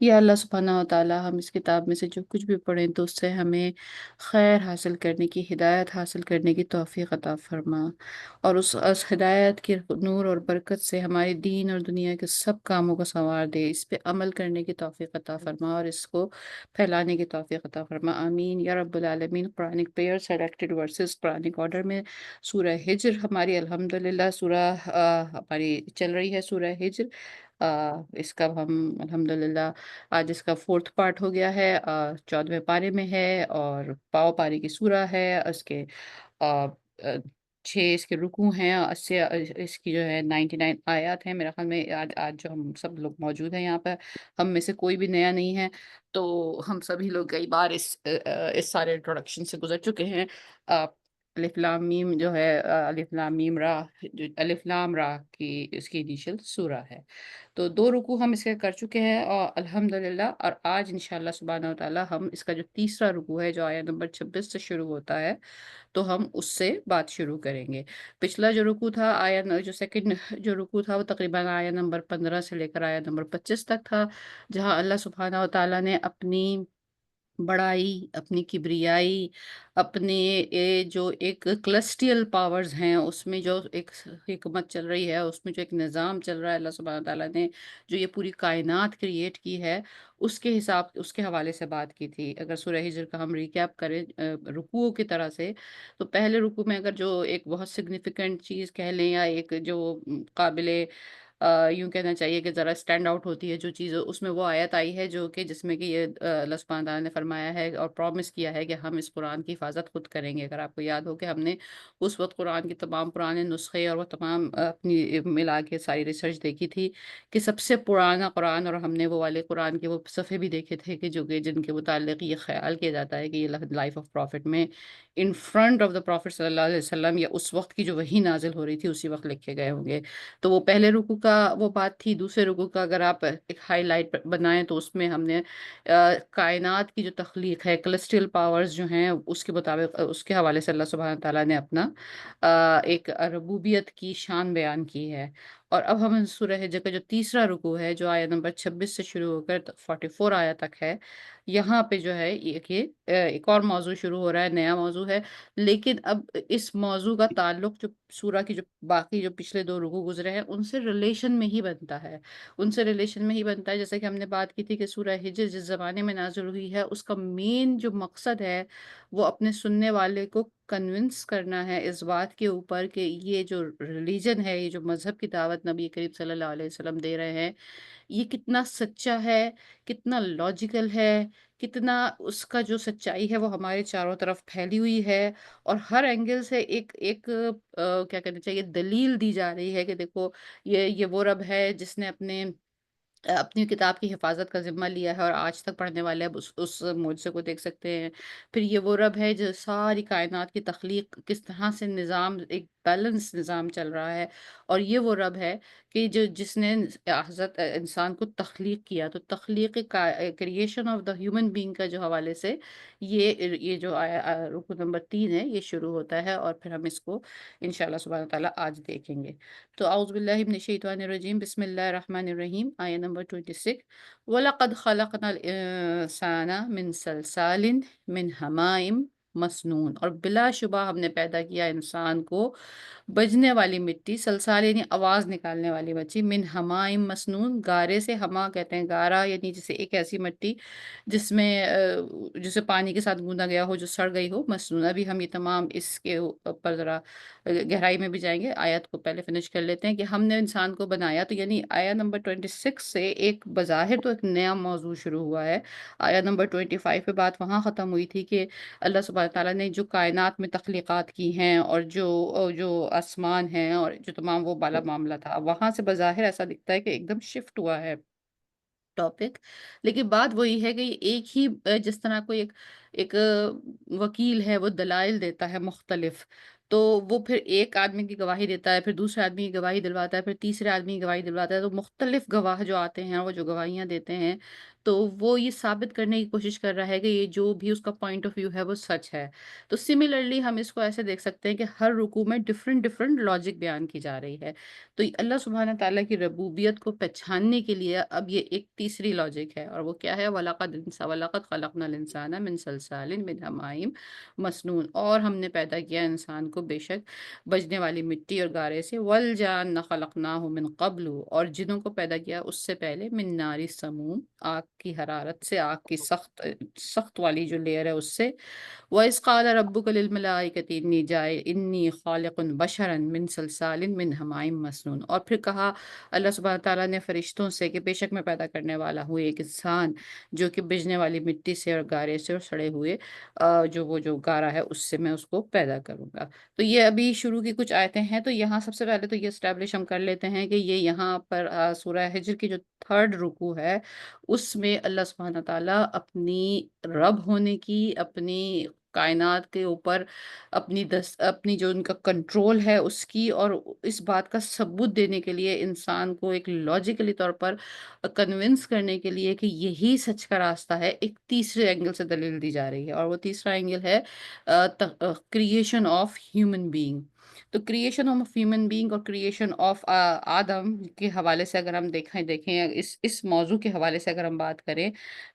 یا اللہ سبحانہ و تعالیٰ ہم اس کتاب میں سے جو کچھ بھی پڑھیں تو اس سے ہمیں خیر حاصل کرنے کی ہدایت حاصل کرنے کی توفیق عطا فرما، اور اس ہدایت کے نور اور برکت سے ہمارے دین اور دنیا کے سب کاموں کو سنوار دے، اس پہ عمل کرنے کی توفیق عطا فرما اور اس کو پھیلانے کی توفیق عطا فرما، آمین یا رب العالمین۔ Quranic prayer selected verses Quranic order میں سورہ ہجر ہماری الحمدللہ ہماری چل رہی ہے سورہ ہجر۔ اس کا ہم الحمدللہ آج اس کا فورتھ پارٹ ہو گیا ہے، 14ویں پارے میں ہے، اور پاؤ پارے کی سورہ ہے، اس کے آ، آ، 6 اس کے رکوع ہیں، اس کی جو ہے 99 آیات ہیں میرا خیال میں۔ آج جو ہم سب لوگ موجود ہیں یہاں پر، ہم میں سے کوئی بھی نیا نہیں ہے، تو ہم سبھی لوگ کئی بار اس سارے انٹروڈکشن سے گزر چکے ہیں۔ الف لام میم جو ہے، الف لام میم را، جو الف لام را کی اس کی انیشل سورہ ہے، تو 2 رکوع ہم اس کے کر چکے ہیں اور الحمدللہ، اور آج انشاءاللہ سبحانہ و تعالی ہم اس کا جو تیسرا رکوع ہے جو آیت نمبر 26 سے شروع ہوتا ہے، تو ہم اس سے بات شروع کریں گے۔ پچھلا جو رکوع تھا، جو سیکنڈ جو رکوع تھا، وہ تقریباً آیت نمبر 15 سے لے کر آیت نمبر 25 تک تھا، جہاں اللہ سبحانہ و تعالیٰ نے اپنی بڑائی، اپنی کبریائی، اپنے جو ایک کلسٹیل پاورز ہیں اس میں جو ایک حکمت چل رہی ہے، اس میں جو ایک نظام چل رہا ہے، اللہ سبحانہ تعالیٰ نے جو یہ پوری کائنات کریٹ کی ہے، اس کے حوالے سے بات کی تھی۔ اگر سورہ ہجر کا ہم ریکیپ کریں رکوعوں کی طرح سے، تو پہلے رکوع میں اگر جو ایک بہت سگنیفیکنٹ چیز کہہ لیں، یا ایک جو قابل یوں کہنا چاہیے کہ ذرا اسٹینڈ آؤٹ ہوتی ہے جو چیز، اس میں وہ آیت آئی ہے جو کہ جس میں کہ یہ اللہ سبحانہ تعالیٰ نے فرمایا ہے اور پرومس کیا ہے کہ ہم اس قرآن کی حفاظت خود کریں گے۔ اگر آپ کو یاد ہو کہ ہم نے اس وقت قرآن کے تمام پرانے نسخے اور وہ تمام اپنی ملا کے ساری ریسرچ دیکھی تھی کہ سب سے پرانا قرآن، اور ہم نے وہ والے قرآن کے وہ صفحے بھی دیکھے تھے کہ جو کہ جن کے متعلق یہ خیال کیا جاتا ہے کہ یہ لائف آف پروفٹ میں in front of the prophet صلی اللہ علیہ وسلم، یا اس وقت کی جو وحی نازل ہو رہی تھی اسی وقت لکھے گئے ہوں گے۔ تو وہ پہلے رکوع کا وہ بات تھی۔ دوسرے رکوع کا اگر آپ ایک ہائی لائٹ بنائیں تو اس میں ہم نے کائنات کی جو تخلیق ہے، کلسٹل پاورز جو ہیں، اس کے مطابق اس کے حوالے سے اللہ سبحانہ تعالیٰ نے اپنا ایک ربوبیت کی شان بیان کی ہے۔ اور اب ہم سورہ حجر کا جو تیسرا رکوع ہے جو آیت نمبر 26 سے شروع ہو کر 44 آیت تک ہے، یہاں پہ جو ہے ایک اور موضوع شروع ہو رہا ہے، نیا موضوع ہے، لیکن اب اس موضوع کا تعلق جو سورہ کی جو باقی جو پچھلے 2 رکوع گزرے ہیں ان سے ریلیشن میں ہی بنتا ہے، ان سے ریلیشن میں ہی بنتا ہے۔ جیسے کہ ہم نے بات کی تھی کہ سورہ ہجر جس زمانے میں نازل ہوئی ہے، اس کا مین جو مقصد ہے وہ اپنے سننے والے کو کنونس کرنا ہے اس بات کے اوپر کہ یہ جو ریلیجن ہے، یہ جو مذہب کی دعوت نبی کریم صلی اللہ علیہ وسلم دے رہے ہیں، یہ کتنا سچا ہے، کتنا لاجیکل ہے، کتنا اس کا جو سچائی ہے وہ ہمارے چاروں طرف پھیلی ہوئی ہے، اور ہر اینگل سے ایک کیا کہنا چاہیے، دلیل دی جا رہی ہے کہ دیکھو یہ وہ رب ہے جس نے اپنی کتاب کی حفاظت کا ذمہ لیا ہے، اور آج تک پڑھنے والے اب اس معجزے کو دیکھ سکتے ہیں۔ پھر یہ وہ رب ہے جو ساری کائنات کی تخلیق کس طرح سے نظام، ایک بیلنس نظام چل رہا ہے، اور یہ وہ رب ہے کہ جس نے حضرت انسان کو تخلیق کیا، تو تخلیق creation of the human being کا جو حوالے سے یہ جو رکو نمبر 3 ہے یہ شروع ہوتا ہے، اور پھر ہم اس کو انشاءاللہ سبحانہ تعالیٰ آج دیکھیں گے۔ تو اعوذ باللہ من الشیطان الرجیم بسم اللہ الرحمن الرحیم، آیت نمبر 26۔ وَلَقَدْ خَلَقْنَا الْإِنسَانَ مِنْ صَلْصَالٍ مِنْ حَمَائِمٍ مسنون، اور بلا شبہ ہم نے پیدا کیا انسان کو بجنے والی مٹی، سلسال یعنی آواز نکالنے والی مٹی، من حمائم مسنون، گارے سے، ہما کہتے ہیں گارا، یعنی جسے ایک ایسی مٹی جس میں جسے پانی کے ساتھ گوندا گیا ہو، جو سڑ گئی ہو، مسنون۔ ابھی ہم یہ تمام اس کے اوپر ذرا گہرائی میں بھی جائیں گے، آیت کو پہلے فنش کر لیتے ہیں کہ ہم نے انسان کو بنایا، تو یعنی آیت نمبر 26 سے ایک بظاہر تو ایک نیا موضوع شروع ہوا ہے۔ آیت نمبر 25 پہ بات وہاں ختم ہوئی تھی کہ اللہ سبحانہ تعالیٰ نے جو کائنات میں تخلیقات کی ہیں، اور جو آسمان ہیں، اور جو تمام وہ بالا معاملہ تھا، وہاں سے بظاہر ایسا دکھتا ہے کہ ایک دم شفٹ ہوا ہے ٹاپک، لیکن بات وہی ہے کہ یہ ایک ہی جس طرح کوئی ایک وکیل ہے وہ دلائل دیتا ہے مختلف، تو وہ پھر ایک آدمی کی گواہی دیتا ہے، پھر دوسرے آدمی کی گواہی دلواتا ہے، پھر تیسرے آدمی کی گواہی دلواتا ہے، تو مختلف گواہ جو آتے ہیں، وہ جو گواہیاں دیتے ہیں، تو وہ یہ ثابت کرنے کی کوشش کر رہا ہے کہ یہ جو بھی اس کا پوائنٹ آف ویو ہے وہ سچ ہے۔ تو سملرلی ہم اس کو ایسے دیکھ سکتے ہیں کہ ہر رکوع میں ڈفرینٹ ڈفرینٹ لاجک بیان کی جا رہی ہے۔ تو اللہ سبحانہ تعالیٰ کی ربوبیت کو پہچاننے کے لیے اب یہ ایک تیسری لاجک ہے، اور وہ کیا ہے؟ وَلَقَدْ خَلَقْنَا الْإِنسَانَ مِنْ صَلْصَالٍ مِنْ حَمَائِمٍ مسنون، اور ہم نے پیدا کیا انسان کو بے شک بجنے والی مٹی اور گارے سے، والجان خلقناہ من قبل، اور جنوں کو پیدا کیا اس سے پہلے، من نار سموم، آگ کی حرارت سے، آگ کی سخت سخت والی جو لیئر ہے اس سے، وَإِذْ قَالَ رَبُّكَ لِلْمَلَائِكَةِ إِنِّي خَالِقٌ بَشَرًا مِّن صَلْصَالٍ مِّنْ حَمَائِم مسنون، اور پھر کہا اللہ سبحانہ تعالیٰ نے فرشتوں سے کہ بے شک میں پیدا کرنے والا ہوں ایک انسان جو کہ بجنے والی مٹی سے اور گارے سے اور سڑے ہوئے جو گارا ہے اس سے میں اس کو پیدا کروں گا۔ تو یہ ابھی شروع کی کچھ آیتیں ہیں، تو یہاں سب سے پہلے تو یہ اسٹیبلش ہم کر لیتے ہیں کہ یہ یہاں پر سورہ ہجر کی جو تھرڈ رکوع ہے، اس میں اللہ سبحانہ تعالیٰ اپنی رب ہونے کی، اپنی کائنات کے اوپر اپنی جو ان کا کنٹرول ہے اس کی، اور اس بات کا ثبوت دینے کے لیے انسان کو ایک لاجیکلی طور پر کنونس کرنے کے لیے کہ یہی سچ کا راستہ ہے، ایک تیسرے اینگل سے دلیل دی جا رہی ہے، اور وہ تیسرا اینگل ہے کریشن آف ہیومن بینگ۔ تو کریشن آف ہیومن بینگ اور کریشن آف آدم کے حوالے سے اگر ہم دیکھیں اس موضوع کے حوالے سے اگر ہم بات کریں،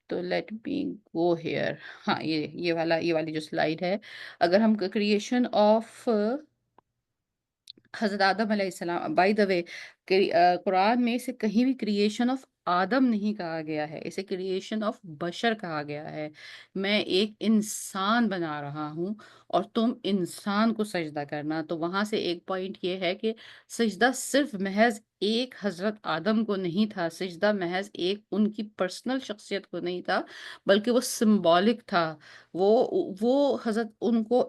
تو لیٹ می گو ہیئر، ہاں یہ والی جو سلائیڈ ہے، اگر ہم کریشن آف حضرت آدم علیہ السلام، بائی دا وے، قرآن میں اسے کہیں بھی کریشن آف آدم نہیں کہا گیا ہے، اسے کریشن آف بشر کہا گیا ہے۔ میں ایک انسان بنا رہا ہوں اور تم انسان کو سجدہ کرنا، تو وہاں سے ایک پوائنٹ یہ ہے کہ سجدہ صرف محض ایک حضرت آدم کو نہیں تھا، سجدہ محض ایک ان کی پرسنل شخصیت کو نہیں تھا، بلکہ وہ سمبولک تھا۔ وہ حضرت ان کو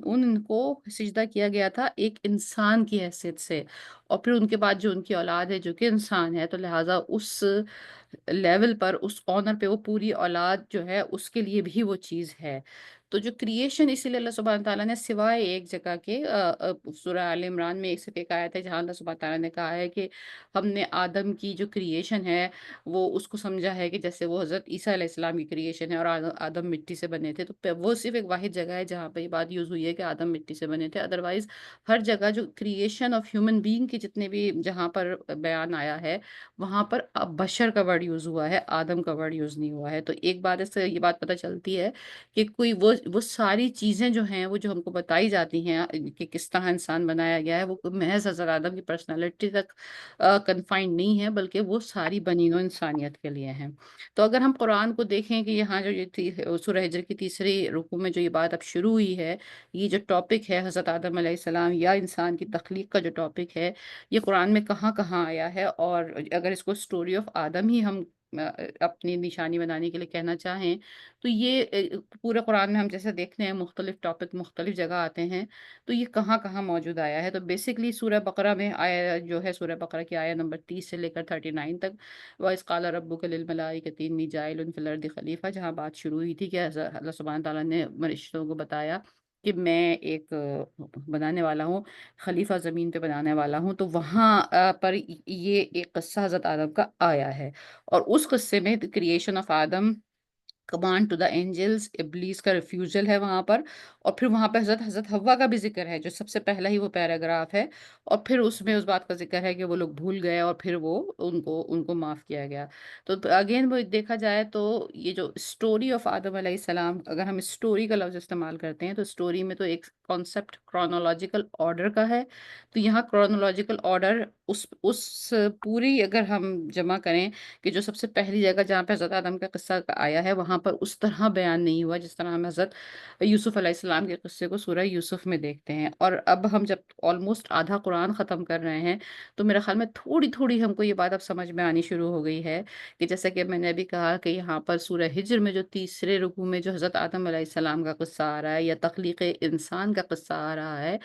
ان کو سجدہ کیا گیا تھا ایک انسان کی حیثیت سے، اور پھر ان کے بعد جو ان کی اولاد ہے جو کہ انسان ہے، تو لہٰذا اس لیول پر، اس آنر پہ، وہ پوری اولاد جو ہے اس کے لیے بھی وہ چیز ہے۔ تو جو کریشن، اسی لیے اللہ سبحانہ تعالیٰ نے سوائے ایک جگہ کے سورہ آل عمران میں ایک صرف ایک آیت ہے جہاں اللہ سبحانہ تعالیٰ نے کہا ہے کہ ہم نے آدم کی جو کریشن ہے وہ اس کو سمجھا ہے کہ جیسے وہ حضرت عیسیٰ علیہ السلام کی کریشن ہے، اور آدم مٹی سے بنے تھے، تو وہ صرف ایک واحد جگہ ہے جہاں پہ یہ بات یوز ہوئی ہے کہ آدم مٹی سے بنے تھے، ادروائز ہر جگہ جو کریشن آف ہیومن بینگ کے جتنے بھی جہاں پر بیان آیا ہے، وہاں پر بشر کا ورڈ یوز ہوا ہے، آدم کا ورڈ یوز نہیں ہوا ہے۔ تو ایک بات اس سے یہ بات پتہ چلتی ہے کہ کوئی وہ ساری چیزیں جو ہیں، وہ جو ہم کو بتائی جاتی ہیں کہ کس طرح انسان بنایا گیا ہے، وہ محض حضرت آدم کی پرسنالٹی تک کنفائنڈ نہیں ہے، بلکہ وہ ساری بنی نوع انسانیت کے لیے ہیں۔ تو اگر ہم قرآن کو دیکھیں کہ یہاں جو سورہ ہجر کی تیسری رکوع میں جو یہ بات اب شروع ہوئی ہے، یہ جو ٹاپک ہے حضرت آدم علیہ السلام یا انسان کی تخلیق کا جو ٹاپک ہے، یہ قرآن میں کہاں کہاں آیا ہے، اور اگر اس کو اسٹوری آف آدم ہی ہم اپنی نشانی بنانے کے لیے کہنا چاہیں، تو یہ پورے قرآن میں ہم جیسے دیکھتے ہیں مختلف ٹاپک مختلف جگہ آتے ہیں، تو یہ کہاں کہاں موجود آیا ہے۔ تو بیسکلی سورہ بقرہ میں آیا جو ہے، سورہ بقرہ کی آیا نمبر 30 سے لے کر 39 تک، وَإِذْ قَالَ رَبُّكَ لِلْمَلَائِكَةِ إِنِّي جَاعِلٌ فِي الْأَرْضِ خلیفہ، جہاں بات شروع ہوئی تھی کہ اللہ سبحانہ تعالیٰ نے فرشتوں کو بتایا کہ میں ایک بنانے والا ہوں، خلیفہ زمین پہ بنانے والا ہوں، تو وہاں پر یہ ایک قصہ حضرت آدم کا آیا ہے، اور اس قصے میں creation of Adam, command to the angels, Iblis کا ریفیوزل ہے وہاں پر، اور پھر وہاں پہ حضرت حوا کا بھی ذکر ہے جو سب سے پہلا ہی وہ پیراگراف ہے، اور پھر اس میں اس بات کا ذکر ہے کہ وہ لوگ بھول گئے اور پھر وہ ان کو معاف کیا گیا۔ تو اگین وہ دیکھا جائے تو یہ جو اسٹوری آف آدم علیہ السلام، اگر ہم اسٹوری کا لفظ استعمال کرتے ہیں، تو اسٹوری میں تو ایک کانسیپٹ کرونالوجیکل آرڈر کا ہے، تو یہاں کرونالوجیکل آرڈر اس پوری اگر ہم جمع کریں کہ جو سب سے پہلی جگہ جہاں پہ حضرت آدم کا قصہ آیا ہے، وہاں پر اس طرح بیان نہیں ہوا جس طرح ہم حضرت یوسف علیہ السلام کے قصے کو سورہ یوسف میں دیکھتے ہیں۔ اور اب ہم جب آلموسٹ آدھا قرآن ختم کر رہے ہیں، تو میرے خیال میں تھوڑی تھوڑی ہم کو یہ بات اب سمجھ میں آنی شروع ہو گئی ہے کہ جیسا کہ میں نے ابھی کہا کہ یہاں پر سورہ ہجر میں جو تیسرے رکوع میں جو حضرت آدم علیہ السلام کا قصہ آ رہا ہے یا تخلیق انسان کا قصہ آ رہا ہے،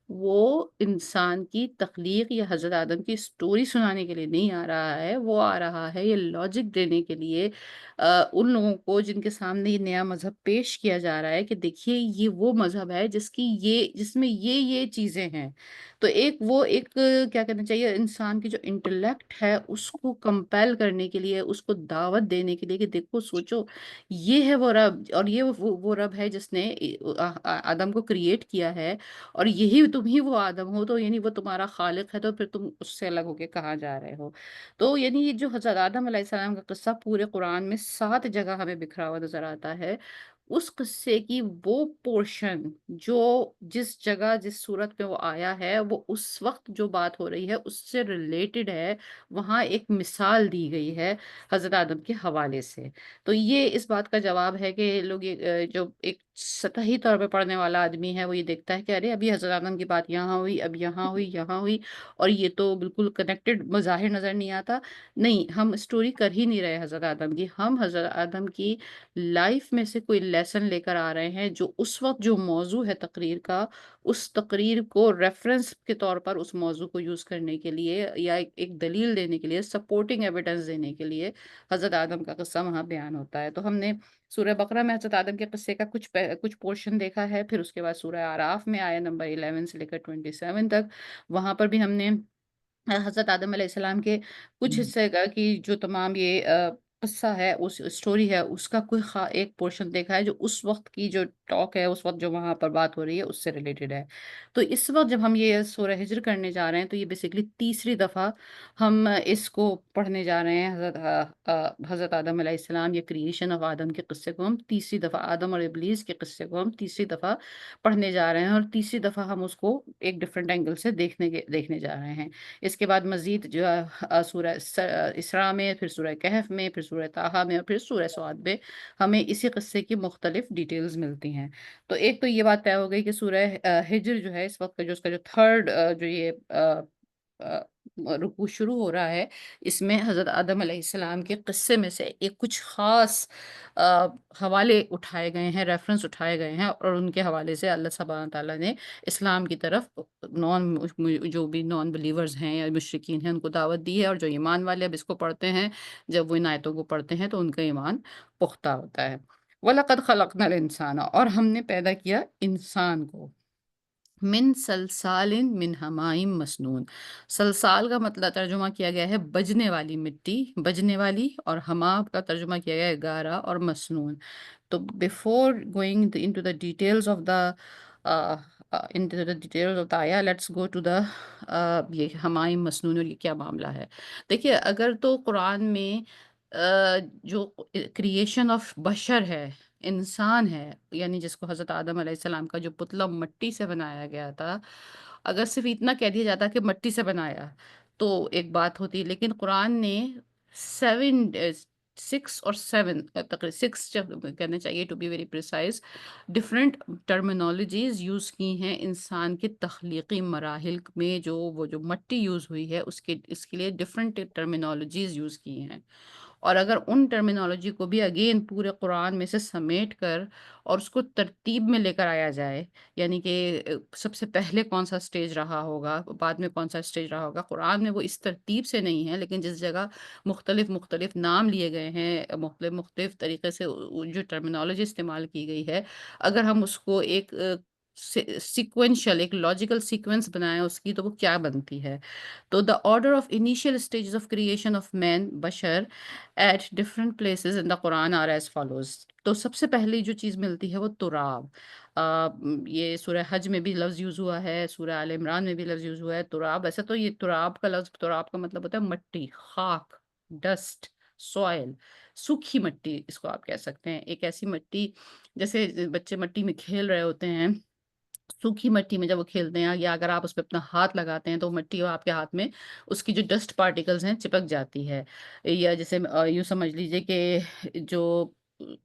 وہ انسان کی تخلیق یا حضرت آدم کی اسٹوری سنانے کے لیے نہیں آ رہا ہے، وہ آ رہا ہے یہ لاجک دینے کے لیے ان لوگوں کو جن کے سامنے یہ نیا مذہب پیش کیا جا رہا ہے کہ دیکھیے یہ وہ مذہب ہے جس میں یہ چیزیں ہیں۔ تو ایک کیا کہنا چاہیے انسان کی جو انٹلیکٹ ہے اس کو کمپیل کرنے کے لیے، اس کو دعوت دینے کے لیے کہ دیکھو سوچو یہ ہے وہ رب، اور یہ وہ رب ہے جس نے آدم کو کریٹ کیا ہے، اور یہی تم ہی وہ آدم ہو، تو یعنی وہ تمہارا خالق ہے، تو پھر تم اس سے الگ ہو کے کہاں جا رہے ہو؟ تو یعنی یہ جو حضرت آدم علیہ السلام کا قصہ پورے قرآن میں 7 جگہ ہمیں بکھرا ہوا نظر آتا ہے۔ اس قصے کی وہ پورشن جو جس جگہ جس صورت میں وہ آیا ہے، وہ اس وقت جو بات ہو رہی ہے اس سے ریلیٹڈ ہے، وہاں ایک مثال دی گئی ہے حضرت آدم کے حوالے سے۔ تو یہ اس بات کا جواب ہے کہ لوگ جو ایک سطحی طور پہ پڑھنے والا آدمی ہے وہ یہ دیکھتا ہے کہ ارے ابھی حضرت آدم کی بات یہاں ہوئی، اب یہاں ہوئی، یہاں ہوئی، اور یہ تو بالکل کنیکٹڈ بظاہر نظر نہیں آتا۔ نہیں، ہم اسٹوری کر ہی نہیں رہے حضرت آدم کی، ہم حضرت آدم کی لائف میں سے کوئی لیسن لے کر آ رہے ہیں، جو اس وقت جو موضوع ہے تقریر کا، اس تقریر کو ریفرنس کے طور پر اس موضوع کو یوز کرنے کے لیے، یا ایک دلیل دینے کے لیے، سپورٹنگ ایویڈنس دینے کے لیے حضرت آدم کا قصہ وہاں بیان ہوتا ہے۔ تو ہم نے سورہ بقرہ میں حضرت آدم کے قصے کا کچھ پورشن دیکھا ہے، پھر اس کے بعد سورہ اعراف میں آیا نمبر 11 سے لے کر 27 تک، وہاں پر بھی ہم نے حضرت آدم علیہ السلام کے کچھ حصے کا کہ جو تمام یہ قصہ ہے، اس اسٹوری ہے، اس کا کوئی ایک پورشن دیکھا ہے جو اس وقت کی جو ٹاک ہے، اس وقت جو وہاں پر بات ہو رہی ہے اس سے ریلیٹڈ ہے۔ تو اس وقت جب ہم یہ سورہ ہجر کرنے جا رہے ہیں تو یہ بیسیکلی تیسری دفعہ ہم اس کو پڑھنے جا رہے ہیں، حضرت آدم علیہ السلام یا کریشن آف آدم کے قصے کو ہم تیسری دفعہ، آدم اور ابلیس کے قصے کو ہم تیسری دفعہ پڑھنے جا رہے ہیں، اور تیسری دفعہ ہم اس کو ایک ڈفرینٹ اینگل سے دیکھنے جا رہے ہیں۔ اس کے بعد مزید جو ہے سورہ اسراء میں، پھر سورہ کہف میں، پھر سورہ طٰہٰ میں، اور پھر سورہ صاد میں ہمیں اسی قصے کی مختلف ڈیٹیلز ملتی ہیں۔ تو ایک تو یہ بات طے ہو گئی کہ سورہ ہجر جو ہے اس وقت کا جو اس کا جو تھرڈ جو یہ آ، رکوع شروع ہو رہا ہے، اس میں حضرت آدم علیہ السلام کے قصے میں سے ایک کچھ خاص آ، حوالے اٹھائے گئے ہیں، ریفرنس اٹھائے گئے ہیں، اور ان کے حوالے سے اللہ سبحانہ تعالیٰ نے اسلام کی طرف جو بھی نان بلیورز ہیں یا مشرکین ہیں ان کو دعوت دی ہے، اور جو ایمان والے اب اس کو پڑھتے ہیں، جب وہ ان آیتوں کو پڑھتے ہیں تو ان کا ایمان پختہ ہوتا ہے۔ وَلَقَدْ خَلَقْنَا الْإِنسَانَ، اور ہم نے پیدا کیا انسان کو، من سلسال من حمائم مسنون۔ سلسال کا مطلب ترجمہ کیا گیا ہے بجنے والی مٹی، بجنے والی، اور حمام کا ترجمہ کیا گیا ہے گارا اور مسنون۔ تو before going into the details of the آیا، لیٹس گو ٹو دا یہ ہمائم مسنون اور یہ کیا معاملہ ہے۔ دیکھیے اگر تو قرآن میں جو کریشن آف بشر ہے، انسان ہے، یعنی جس کو حضرت آدم علیہ السلام کا جو پتلا مٹی سے بنایا گیا تھا، اگر صرف اتنا کہہ دیا جاتا کہ مٹی سے بنایا تو ایک بات ہوتی، لیکن قرآن نے 6 اور 7 تقریباً 6 کہنا چاہیے to be very precise, different terminologies use کی ہیں انسان کے تخلیقی مراحل میں، وہ جو مٹی یوز ہوئی ہے اس کے لیے ڈفرینٹ ٹرمینالوجیز یوز کی ہیں۔ اور اگر ان ٹرمینالوجی کو بھی اگین پورے قرآن میں سے سمیٹ کر اور اس کو ترتیب میں لے کر آیا جائے، یعنی کہ سب سے پہلے کون سا سٹیج رہا ہوگا، بعد میں کون سا سٹیج رہا ہوگا، قرآن میں وہ اس ترتیب سے نہیں ہے، لیکن جس جگہ مختلف نام لیے گئے ہیں، مختلف طریقے سے جو ٹرمینالوجی استعمال کی گئی ہے، اگر ہم اس کو ایک سیکوینشل، ایک لاجیکل سیکوینس بنائیں اس کی، تو وہ کیا بنتی ہے؟ تو the order of initial stages of creation of men بشر at different places in the Quran are as follows۔ تو سب سے پہلی جو چیز ملتی ہے وہ تراب۔ یہ سورہ حج میں بھی لفظ یوز ہوا ہے، سورہ آل عمران میں بھی لفظ یوز ہوا ہے تراب۔ ایسا تو یہ تراب کا لفظ، تراب کا مطلب ہوتا ہے مٹی، خاک، ڈسٹ، سوائل، سوکھی مٹی اس کو آپ کہہ سکتے ہیں۔ ایک ایسی مٹی جیسے بچے مٹی میں کھیل رہے ہوتے ہیں، سوکھی مٹی میں جب وہ کھیلتے ہیں، یا اگر آپ اس پہ اپنا ہاتھ لگاتے ہیں تو وہ مٹی آپ کے ہاتھ میں اس کی جو ڈسٹ پارٹیکلز ہیں چپک جاتی ہے، یا جیسے یوں سمجھ لیجئے کہ جو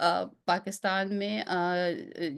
پاکستان میں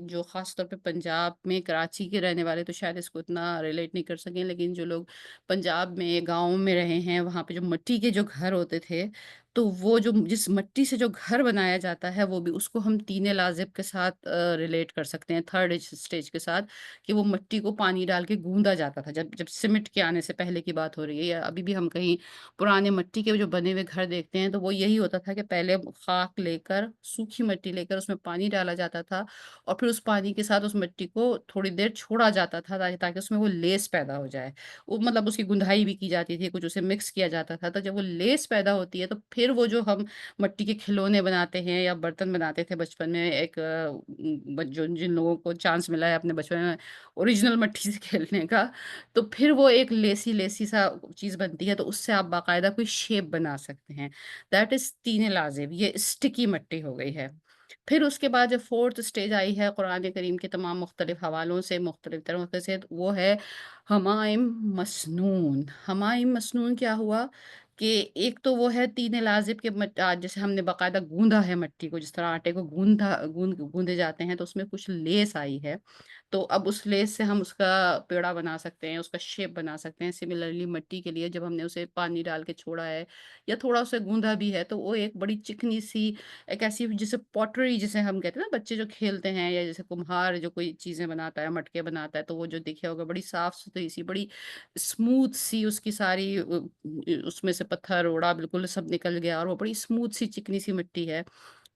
جو خاص طور پہ پنجاب میں کراچی کے رہنے والے تو شاید اس کو اتنا ریلیٹ نہیں کر سکیں، لیکن جو لوگ پنجاب میں گاؤں میں رہے ہیں وہاں پہ جو مٹی کے جو گھر ہوتے تھے، تو وہ جو جس مٹی سے جو گھر بنایا جاتا ہے وہ بھی اس کو ہم تین لازب کے ساتھ ریلیٹ کر سکتے ہیں، تھرڈ اسٹیج کے ساتھ، کہ وہ مٹی کو پانی ڈال کے گوندا جاتا تھا جب جب سیمنٹ کے آنے سے پہلے کی بات ہو رہی ہے، یا ابھی بھی ہم کہیں پرانے مٹی کے جو بنے ہوئے گھر دیکھتے ہیں تو وہ یہی ہوتا تھا کہ پہلے خاک لے کر، سوکھی مٹی لے کر اس میں پانی ڈالا جاتا تھا، اور پھر اس پانی کے ساتھ اس مٹی کو تھوڑی دیر چھوڑا جاتا تھا تاکہ اس میں وہ لیس پیدا ہو جائے، وہ مطلب اس کی گندھائی بھی کی جاتی تھی، کچھ اسے مکس کیا جاتا تھا، تو جب وہ لیس پیدا ہوتی ہے تو پھر وہ جو ہم مٹی کے کھلونے بناتے ہیں یا برتن بناتے تھے بچپن میں، ایک جو جن لوگوں کو چانس ملا ہے اپنے بچپن میں اوریجنل مٹی سے کھیلنے کا، تو پھر وہ ایک لیسی لیسی سا چیز بنتی ہے، تو اس سے آپ باقاعدہ کوئی شیپ بنا سکتے ہیں، دیٹ از تین لازب، یہ اسٹکی مٹی ہو گئی ہے۔ پھر اس کے بعد جو فورتھ اسٹیج آئی ہے قرآن کریم کے تمام مختلف حوالوں سے مختلف طرح سے، وہ ہے ہمائم مسنون۔ ہمائم مسنون کیا ہوا کہ ایک تو وہ ہے تین لازب کے جیسے ہم نے باقاعدہ گوندا ہے مٹی کو، جس طرح آٹے کو گوندے جاتے ہیں، تو اس میں کچھ لیس آئی ہے، تو اب اس لیس سے ہم اس کا پیڑا بنا سکتے ہیں، اس کا شیپ بنا سکتے ہیں۔ سملرلی مٹی کے لیے جب ہم نے اسے پانی ڈال کے چھوڑا ہے یا تھوڑا اسے گوندا بھی ہے، تو وہ ایک بڑی چکنی سی، ایک ایسی جسے پوٹری جسے ہم کہتے ہیں نا، بچے جو کھیلتے ہیں، یا جیسے کمہار جو کوئی چیزیں بناتا ہے، مٹکے بناتا ہے، تو وہ جو دیکھے ہوگا بڑی صاف ستھری سی، بڑی اسموتھ سی اس کی ساری اس میں سے پتھر اڑا بالکل سب نکل گیا، اور وہ بڑی اسموتھ سی چکنی سی مٹی ہے،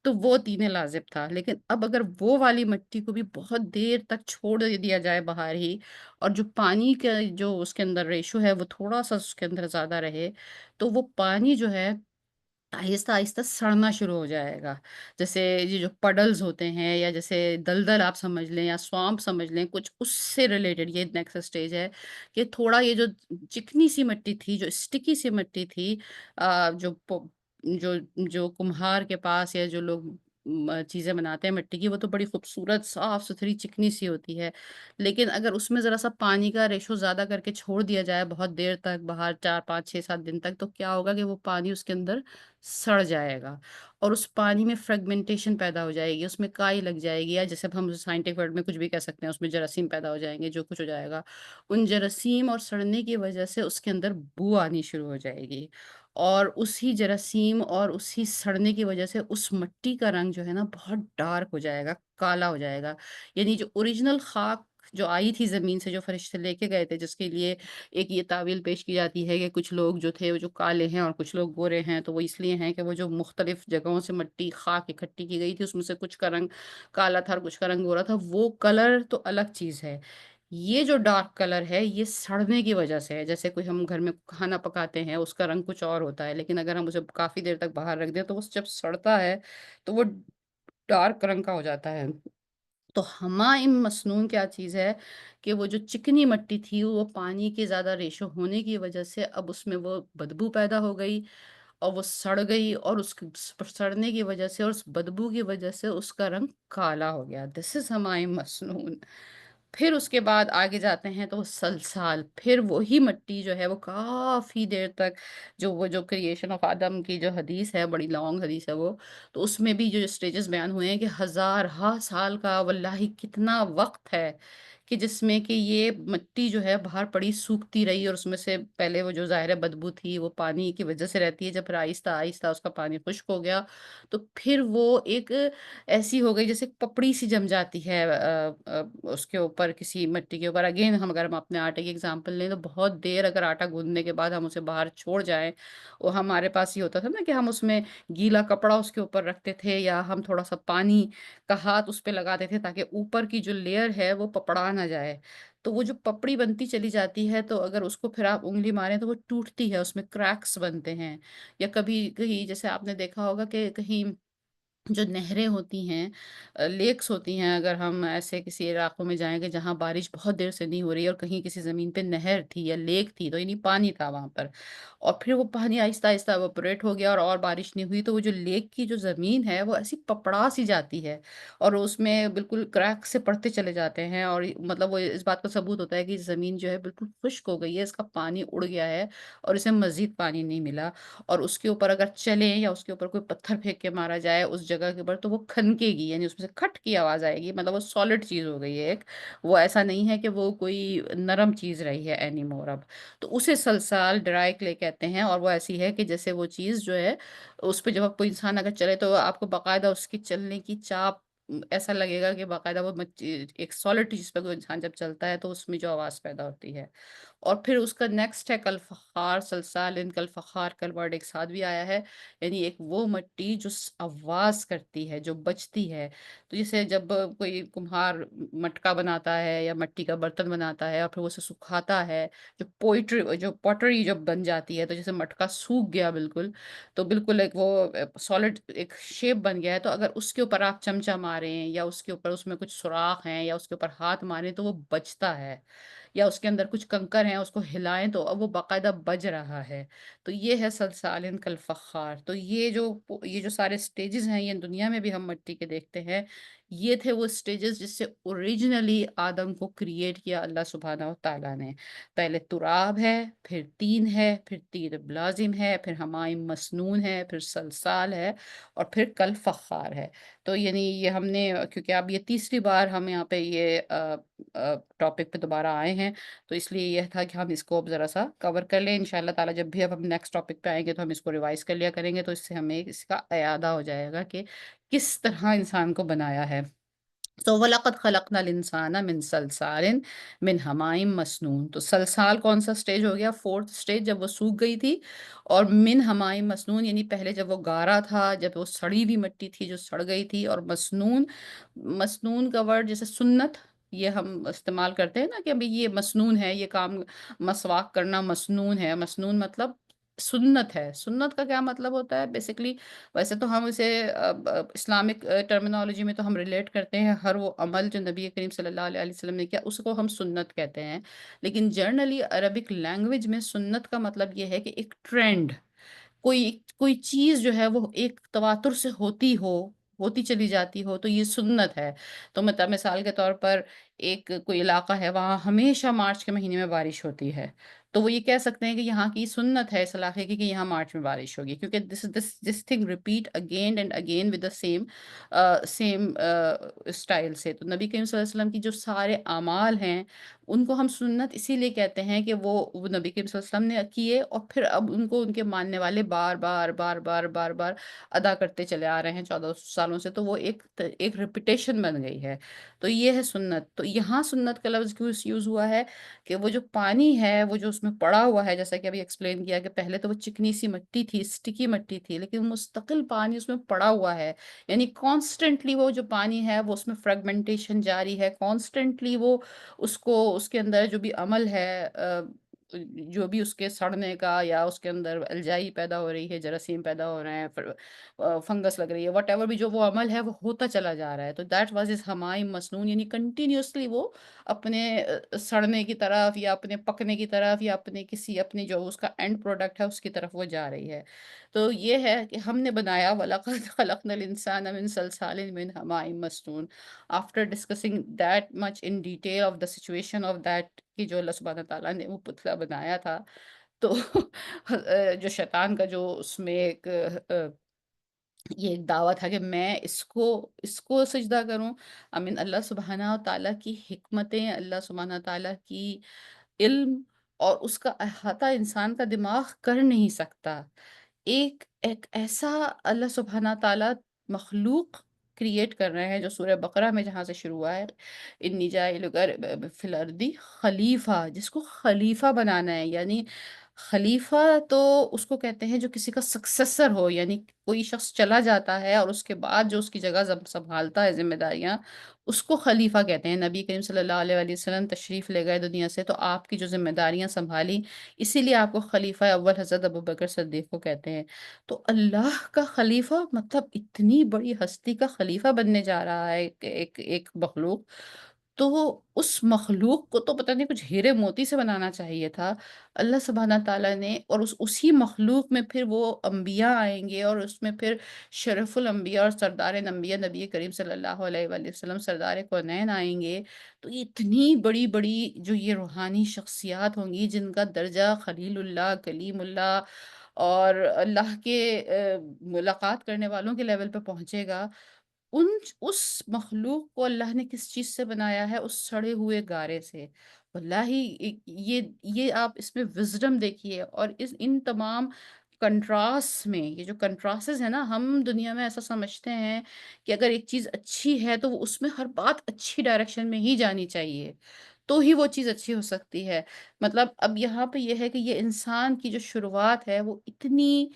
تو وہ تین لازب تھا۔ لیکن اب اگر وہ والی مٹی کو بھی بہت دیر تک چھوڑ دیا جائے باہر ہی، اور جو پانی کا جو اس کے اندر ریشو ہے وہ تھوڑا سا اس کے اندر زیادہ رہے، تو وہ پانی جو ہے آہستہ آہستہ سڑنا شروع ہو جائے گا۔ جیسے یہ جو پڈلز ہوتے ہیں، یا جیسے دلدل آپ سمجھ لیں، یا سوامپ سمجھ لیں، کچھ اس سے ریلیٹڈ یہ نیکسٹ اسٹیج ہے، کہ تھوڑا یہ جو چکنی سی مٹی تھی، جو اسٹکی سی مٹی تھی، جو جو جو کمہار کے پاس یا جو لوگ چیزیں بناتے ہیں مٹی کی، وہ تو بڑی خوبصورت صاف ستھری چکنی سی ہوتی ہے، لیکن اگر اس میں ذرا سا پانی کا ریشو زیادہ کر کے چھوڑ دیا جائے بہت دیر تک باہر، 4 5 6 7 دن تک، تو کیا ہوگا کہ وہ پانی اس کے اندر سڑ جائے گا، اور اس پانی میں فریگمنٹیشن پیدا ہو جائے گی، اس میں کائی لگ جائے گی، یا جیسے اب ہم سائنٹفک ورڈ میں کچھ بھی کہہ سکتے ہیں، اس میں جراثیم پیدا ہو جائیں گے، جو کچھ ہو جائے گا، ان جراثیم اور سڑنے کی وجہ سے اس کے اندر بو آنی شروع ہو جائے گی، اور اسی جراثیم اور اسی سڑنے کی وجہ سے اس مٹی کا رنگ جو ہے نا بہت ڈارک ہو جائے گا، کالا ہو جائے گا، یعنی جو اوریجنل خاک جو آئی تھی زمین سے، جو فرشتے لے کے گئے تھے، جس کے لیے ایک یہ تعویل پیش کی جاتی ہے کہ کچھ لوگ جو تھے وہ جو کالے ہیں اور کچھ لوگ گورے ہیں، تو وہ اس لیے ہیں کہ وہ جو مختلف جگہوں سے مٹی خاک اکٹھی کی گئی تھی، اس میں سے کچھ کا رنگ کالا تھا اور کچھ کا رنگ گورا تھا، وہ کلر تو الگ چیز ہے، یہ جو ڈارک کلر ہے یہ سڑنے کی وجہ سے ہے، جیسے کوئی ہم گھر میں کھانا پکاتے ہیں، اس کا رنگ کچھ اور ہوتا ہے، لیکن اگر ہم اسے کافی دیر تک باہر رکھ دیں تو وہ جب سڑتا ہے تو وہ ڈارک رنگ کا ہو جاتا ہے۔ تو ہمائم مسنون کیا چیز ہے کہ وہ جو چکنی مٹی تھی، وہ پانی کے زیادہ ریشو ہونے کی وجہ سے اب اس میں وہ بدبو پیدا ہو گئی، اور وہ سڑ گئی، اور سڑنے کی وجہ سے اور اس بدبو کی وجہ سے اس کا رنگ کالا ہو گیا، دس از ہمائم مسنون۔ پھر اس کے بعد آگے جاتے ہیں تو وہ سلسال، پھر وہی مٹی جو ہے وہ کافی دیر تک، وہ جو کریشن آف آدم کی جو حدیث ہے، بڑی لانگ حدیث ہے وہ، تو اس میں بھی جو اسٹیجز بیان ہوئے ہیں کہ ہزار ہا سال کا واللہ کتنا وقت ہے، کہ جس میں کہ یہ مٹی جو ہے باہر پڑی سوکھتی رہی، اور اس میں سے پہلے وہ جو ظاہر بدبو تھی وہ پانی کی وجہ سے رہتی ہے، جب پھر آہستہ آہستہ اس کا پانی خشک ہو گیا، تو پھر وہ ایک ایسی ہو گئی جیسے پپڑی سی جم جاتی ہے اس کے اوپر، کسی مٹی کے اوپر، اگین اگر ہم اپنے آٹے کی اگزامپل لیں تو بہت دیر اگر آٹا گوندنے کے بعد ہم اسے باہر چھوڑ جائیں، وہ ہمارے پاس یہ ہوتا تھا نا کہ ہم اس میں گیلا کپڑا اس کے اوپر رکھتے تھے، یا ہم تھوڑا سا پانی کا ہاتھ اس پہ لگاتے تھے تاکہ اوپر کی جو لیئر ہے وہ پپڑا نہ جائے، تو وہ جو پپڑی بنتی چلی جاتی ہے، تو اگر اس کو پھر آپ انگلی ماریں تو وہ ٹوٹتی ہے، اس میں کریکس بنتے ہیں، یا کبھی کہیں جیسے آپ نے دیکھا ہوگا کہ کہیں جو نہریں ہوتی ہیں، لیکس ہوتی ہیں، اگر ہم ایسے کسی علاقوں میں جائیں گے جہاں بارش بہت دیر سے نہیں ہو رہی ہے، اور کہیں کسی زمین پہ نہر تھی یا لیک تھی، تو یعنی پانی تھا وہاں پر، اور پھر وہ پانی آہستہ آہستہ ایوپوریٹ ہو گیا، اور بارش نہیں ہوئی، تو وہ جو لیک کی جو زمین ہے وہ ایسی پپڑا سی جاتی ہے، اور اس میں بالکل کریک سے پڑتے چلے جاتے ہیں، اور مطلب وہ اس بات کا ثبوت ہوتا ہے کہ زمین جو ہے بالکل خشک ہو گئی ہے، اس کا پانی اڑ گیا ہے، اور اسے مزید پانی نہیں ملا، اور اس کے اوپر اگر چلیں یا اس کے اوپر کوئی پتھر پھینک کے مارا جائے اس جگہ کے اوپر تو وہ کھنکے گی، یعنی اس میں سے کھٹ کی آواز آئے گی، مطلب وہ سالڈ چیز ہو گئی ہے ایک، وہ ایسا نہیں ہے کہ وہ کوئی نرم چیز رہی ہے اینی مور اب۔ تو اسے سلسال ڈرائی کلے کہتے ہیں، اور وہ ایسی ہے کہ جیسے وہ چیز جو ہے اس پہ جب کوئی انسان اگر چلے تو آپ کو باقاعدہ اس کی چلنے کی چاپ ایسا لگے گا کہ باقاعدہ وہ ایک سالڈ چیز پہ کوئی انسان جب چلتا ہے تو اس میں جو آواز پیدا ہوتی ہے۔ اور پھر اس کا نیکسٹ ہے کلفخار سلسال، ان کلفخار کل ورڈ ایک ساتھ بھی آیا ہے، یعنی ایک وہ مٹی جو آواز کرتی ہے، جو بجتی ہے۔ تو جیسے جب کوئی کمہار مٹکا بناتا ہے یا مٹی کا برتن بناتا ہے اور پھر وہ اسے سکھاتا ہے، جو پوٹری جب بن جاتی ہے، تو جیسے مٹکا سوکھ گیا بالکل، تو بالکل ایک وہ سالڈ ایک شیپ بن گیا ہے، تو اگر اس کے اوپر آپ چمچہ ماریں یا اس کے اوپر اس میں کچھ سوراخ ہیں یا اس کے اوپر ہاتھ ماریں تو وہ بجتا ہے، یا اس کے اندر کچھ کنکر ہیں اس کو ہلائیں تو اب وہ باقاعدہ بج رہا ہے۔ تو یہ ہے سلسال کالفخار۔ تو یہ جو سارے سٹیجز ہیں، یہ دنیا میں بھی ہم مٹی کے دیکھتے ہیں، یہ تھے وہ سٹیجز جس سے اوریجنلی آدم کو کریٹ کیا اللہ سبحانہ و تعالیٰ نے۔ پہلے تراب ہے، پھر تین ہے، پھر تیر بلازم ہے، پھر ہمائم مسنون ہے، پھر سلسال ہے، اور پھر کل فخار ہے۔ تو یعنی یہ ہم نے، کیونکہ اب یہ تیسری بار ہم یہاں پہ یہ ٹاپک پہ دوبارہ آئے ہیں، تو اس لیے یہ تھا کہ ہم اس کو اب ذرا سا کور کر لیں انشاءاللہ تعالیٰ۔ جب بھی اب ہم نیکسٹ ٹاپک پہ آئیں گے تو ہم اس کو ریوائز کر لیا کریں گے، تو اس سے ہمیں اس کا اعادہ ہو جائے گا کہ کس طرح انسان کو بنایا ہے۔ تو وَلَقَدْ خَلَقْنَا الْإِنسَانَ مِنْ صَلْصَالٍ مِنْ حَمَائِم مسنون۔ تو سلسال کون سا سٹیج ہو گیا؟ فورتھ سٹیج، جب وہ سوکھ گئی تھی۔ اور من حمائم مسنون یعنی پہلے جب وہ گارا تھا، جب وہ سڑی ہوئی مٹی تھی جو سڑ گئی تھی۔ اور مسنون، مسنون کا ورڈ جیسے سنت، یہ ہم استعمال کرتے ہیں نا کہ ابھی یہ مسنون ہے، یہ کام مسواک کرنا مسنون ہے۔ مسنون مطلب سنت ہے۔ سنت کا کیا مطلب ہوتا ہے بیسیکلی؟ ویسے تو ہم اسے اسلامک ٹرمینالوجی میں تو ہم ریلیٹ کرتے ہیں ہر وہ عمل جو نبی کریم صلی اللہ علیہ وسلم نے کیا اس کو ہم سنت کہتے ہیں، لیکن جرنلی عربک لینگویج میں سنت کا مطلب یہ ہے کہ ایک ٹرینڈ، کوئی کوئی چیز جو ہے وہ ایک تواتر سے ہوتی چلی جاتی ہو، تو یہ سنت ہے۔ تو مطلب مثال کے طور پر ایک کوئی علاقہ ہے، وہاں ہمیشہ مارچ کے مہینے میں بارش ہوتی ہے، تو وہ یہ کہہ سکتے ہیں کہ یہاں کی سنت ہے اس علاقے کی کہ یہاں مارچ میں بارش ہوگی، کیونکہ this thing repeat again and again with the same style سے۔ تو نبی کریم صلی اللہ علیہ وسلم کی جو سارے اعمال ہیں ان کو ہم سنت اسی لیے کہتے ہیں کہ وہ نبی کریم صلی اللہ علیہ وسلم نے کیے، اور پھر اب ان کو ان کے ماننے والے بار بار بار بار بار بار ادا کرتے چلے آ رہے ہیں 1400 سالوں سے، تو وہ ایک ریپیٹیشن بن گئی ہے۔ تو یہ ہے سنت۔ تو یہاں سنت کا لفظ کیوں یوز ہوا ہے کہ وہ جو پانی ہے، وہ جو اس میں پڑا ہوا ہے، جیسا کہ ابھی ایکسپلین کیا کہ پہلے تو وہ چکنی سی مٹی تھی، اسٹکی مٹی تھی، لیکن مستقل پانی اس میں پڑا ہوا ہے، یعنی کانسٹنٹلی وہ جو پانی ہے وہ اس میں فریگمنٹیشن جاری ہے، کانسٹنٹلی وہ اس کو اس کے اندر جو بھی عمل ہے، جو بھی اس کے سڑنے کا یا اس کے اندر الجائی پیدا ہو رہی ہے، جراثیم پیدا ہو رہے ہیں، فنگس لگ رہی ہے، وٹ ایور بھی جو وہ عمل ہے وہ ہوتا چلا جا رہا ہے۔ تو دیٹ واز از ہمائم مسنون، یعنی کنٹینیوسلی وہ اپنے سڑنے کی طرف یا اپنے پکنے کی طرف یا اپنی جو اس کا اینڈ پروڈکٹ ہے اس کی طرف وہ جا رہی ہے۔ تو یہ ہے کہ ہم نے بنایا وَلَقَدْ خَلَقْنَا الْإِنسَانَ مِنْ صَلْصَالٍ مِنْ حَمَائِم مسنون۔ After discussing that much in detail of the situation of that کہ جو اللہ سبحانہ تعالیٰ نے وہ پتلا بنایا تھا، تو جو شیطان کا جو اس میں ایک یہ ایک دعویٰ تھا کہ میں اس کو سجدہ کروں۔ اللہ سبحانہ تعالیٰ کی حکمتیں، اللہ سبحانہ تعالیٰ کی علم اور اس کا احاطہ انسان کا دماغ کر نہیں سکتا۔ ایک ایسا اللہ سبحانہ تعالیٰ مخلوق کریٹ کر رہے ہیں جو سورہ بقرہ میں جہاں سے شروع ہوا ہے، انی جاعل فی الارض خلیفہ، جس کو خلیفہ بنانا ہے، یعنی خلیفہ تو اس کو کہتے ہیں جو کسی کا سکسیسر ہو، یعنی کوئی شخص چلا جاتا ہے اور اس کے بعد جو اس کی جگہ سنبھالتا ہے ذمہ داریاں، اس کو خلیفہ کہتے ہیں۔ نبی کریم صلی اللہ علیہ وآلہ وسلم تشریف لے گئے دنیا سے تو آپ کی جو ذمہ داریاں سنبھالی، اسی لیے آپ کو خلیفہ اول حضرت ابوبکر صدیق کو کہتے ہیں۔ تو اللہ کا خلیفہ مطلب اتنی بڑی ہستی کا خلیفہ بننے جا رہا ہے ایک مخلوق، تو اس مخلوق کو تو پتہ نہیں کچھ ہیرے موتی سے بنانا چاہیے تھا اللہ سبحانہ تعالیٰ نے، اور اسی مخلوق میں پھر وہ انبیاء آئیں گے، اور اس میں پھر شرف الانبیاء اور سردار انبیاء نبی کریم صلی اللہ علیہ وآلہ وسلم سردار کونین آئیں گے۔ تو یہ اتنی بڑی بڑی جو یہ روحانی شخصیات ہوں گی جن کا درجہ خلیل اللہ، کلیم اللہ، اور اللہ کے ملاقات کرنے والوں کے لیول پہ پہنچے گا، ان اس مخلوق کو اللہ نے کس چیز سے بنایا ہے؟ اس سڑے ہوئے گارے سے۔ واللہ یہ آپ اس میں وزڈم دیکھیے، اور ان تمام کنٹراسٹ میں، یہ جو کنٹراسز ہے نا، ہم دنیا میں ایسا سمجھتے ہیں کہ اگر ایک چیز اچھی ہے تو وہ اس میں ہر بات اچھی ڈائریکشن میں ہی جانی چاہیے، تو ہی وہ چیز اچھی ہو سکتی ہے۔ مطلب اب یہاں پہ یہ ہے کہ یہ انسان کی جو شروعات ہے وہ اتنی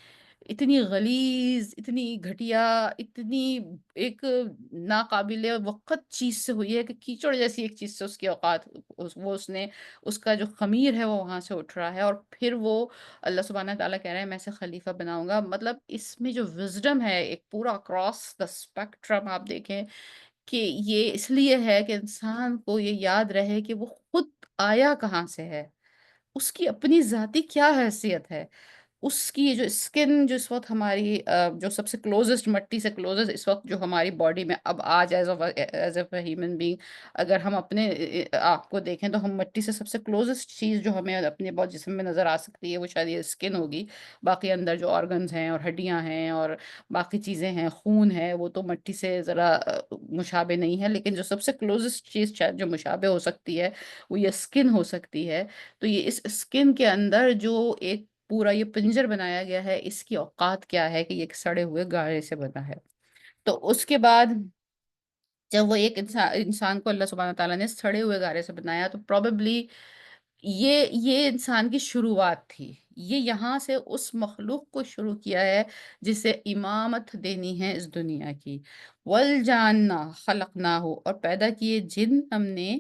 اتنی غلیظ، اتنی گھٹیا، اتنی ایک ناقابل وقت چیز سے ہوئی ہے کہ کیچڑ جیسی ایک چیز سے اس کی اوقات، اس کا جو خمیر ہے وہ وہاں سے اٹھ رہا ہے، اور پھر وہ اللہ سبحانہ تعالیٰ کہہ رہے ہیں میں اسے خلیفہ بناؤں گا۔ مطلب اس میں جو وزڈم ہے ایک پورا اکراس دا اسپیکٹرم آپ دیکھیں، کہ یہ اس لیے ہے کہ انسان کو یہ یاد رہے کہ وہ خود آیا کہاں سے ہے، اس کی اپنی ذاتی کیا حیثیت ہے، اس کی جو اسکن جو اس وقت ہماری جو سب سے کلوزسٹ، مٹی سے کلوزسٹ اس وقت جو ہماری باڈی میں اب آج ایز اے ہیومن بینگ، اگر ہم اپنے آپ کو دیکھیں تو ہم مٹی سے سب سے کلوزسٹ چیز جو ہمیں اپنے جسم میں نظر آ سکتی ہے وہ شاید یہ اسکن ہوگی۔ باقی اندر جو آرگنز ہیں اور ہڈیاں ہیں اور باقی چیزیں ہیں، خون ہے، وہ تو مٹی سے ذرا مشابہ نہیں ہے، لیکن جو سب سے کلوزسٹ چیز شاید جو مشابہ ہو سکتی ہے وہ یہ اسکن ہو سکتی ہے۔ تو یہ اس اسکن کے اندر جو ایک پورا یہ پنجر بنایا گیا ہے، اس کی اوقات کیا ہے کہ یہ ایک سڑے ہوئے گارے سے بنا ہے۔ تو اس کے بعد جب وہ ایک انسان کو اللہ سبحانہ تعالیٰ نے سڑے ہوئے گارے سے بنایا، تو پروبیبلی یہ انسان کی شروعات تھی۔ یہ یہاں سے اس مخلوق کو شروع کیا ہے جسے امامت دینی ہے اس دنیا کی۔ وَالْجَانَّ خَلَقْنَاهُ، اور پیدا کیے جن ہم نے،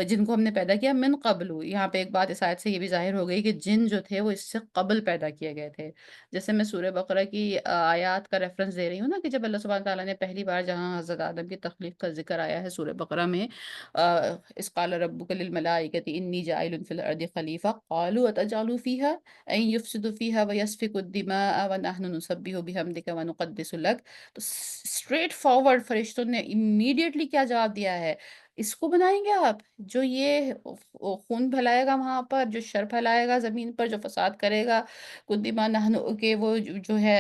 جن کو ہم نے پیدا کیا من قبل۔ یہاں پہ ایک بات اس آیت سے یہ بھی ظاہر ہو گئی کہ جن جو تھے وہ اس سے قبل پیدا کیے گئے تھے۔ جیسے میں سورہ بقرہ کی آیات کا ریفرنس دے رہی ہوں نا، کہ جب اللہ سبحانہ تعالیٰ نے پہلی بار جہاں حضرت آدم کی تخلیق کا ذکر آیا ہے سورہ بقرہ میں، اِذ قال ربک للملائکۃ انی جاعل فی الارض خلیفہ قالوا اتجعل فیها ان یفسد فیها ویسفک الدماء ونحن نسبح بحمدک ونقدس لک۔ تو اسٹریٹ فارورڈ فرشتوں نے امیڈیٹلی کیا جواب دیا ہے؟ اس کو بنائیں گے آپ جو یہ خون پھیلائے گا وہاں پر، جو شر پھیلائے گا زمین پر، جو فساد کرے گا، قدیمہ نہنو کہ وہ جو ہے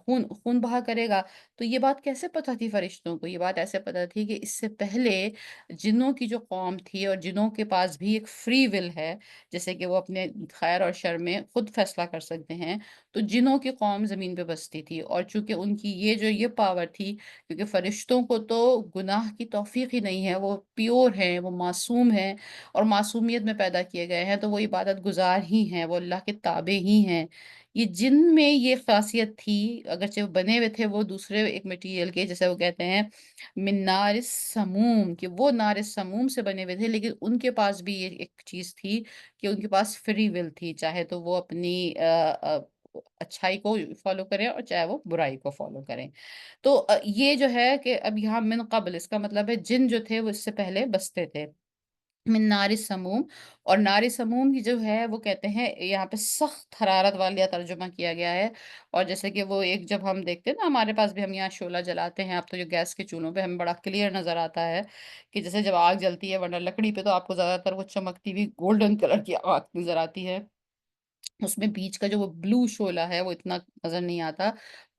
خون خون بہا کرے گا؟ تو یہ بات کیسے پتہ تھی فرشتوں کو؟ یہ بات ایسے پتہ تھی کہ اس سے پہلے جنوں کی جو قوم تھی، اور جنوں کے پاس بھی ایک فری ول ہے، جیسے کہ وہ اپنے خیر اور شر میں خود فیصلہ کر سکتے ہیں، تو جنوں کی قوم زمین پہ بستی تھی، اور چونکہ ان کی یہ پاور تھی، کیونکہ فرشتوں کو تو گناہ کی توفیق ہی نہیں ہے، وہ پیور ہیں، وہ معصوم ہیں، اور معصومیت میں پیدا کیے گئے ہیں، تو وہ عبادت گزار ہی ہیں، وہ اللہ کے تابع ہی ہیں۔ یہ جن میں یہ خاصیت تھی، اگرچہ وہ بنے ہوئے تھے وہ دوسرے ایک مٹیریل کے، جیسے وہ کہتے ہیں من نار السموم، کہ وہ نار السموم سے بنے ہوئے تھے، لیکن ان کے پاس بھی یہ ایک چیز تھی کہ ان کے پاس فری ول تھی، چاہے تو وہ اپنی اچھائی کو فالو کریں اور چاہے وہ برائی کو فالو کریں۔ تو یہ جو ہے کہ اب یہاں من قبل، اس کا مطلب ہے جن جو تھے وہ اس سے پہلے بستے تھے۔ من نار سموم، اور نار سموم کی جو ہے وہ کہتے ہیں یہاں پہ سخت حرارت والا ترجمہ کیا گیا ہے۔ اور جیسے کہ وہ ایک جب ہم دیکھتے ہیں نا، ہمارے پاس بھی ہم یہاں شعلہ جلاتے ہیں، اب تو جو گیس کے چولہوں پہ ہمیں بڑا کلیئر نظر آتا ہے کہ جیسے جب آگ جلتی ہے، ورنہ لکڑی پہ تو آپ کو زیادہ تر وہ چمکتی ہوئی گولڈن کلر کی آگ نظر آتی ہے، اس میں بیچ کا جو وہ بلو شولہ ہے وہ اتنا نظر نہیں آتا۔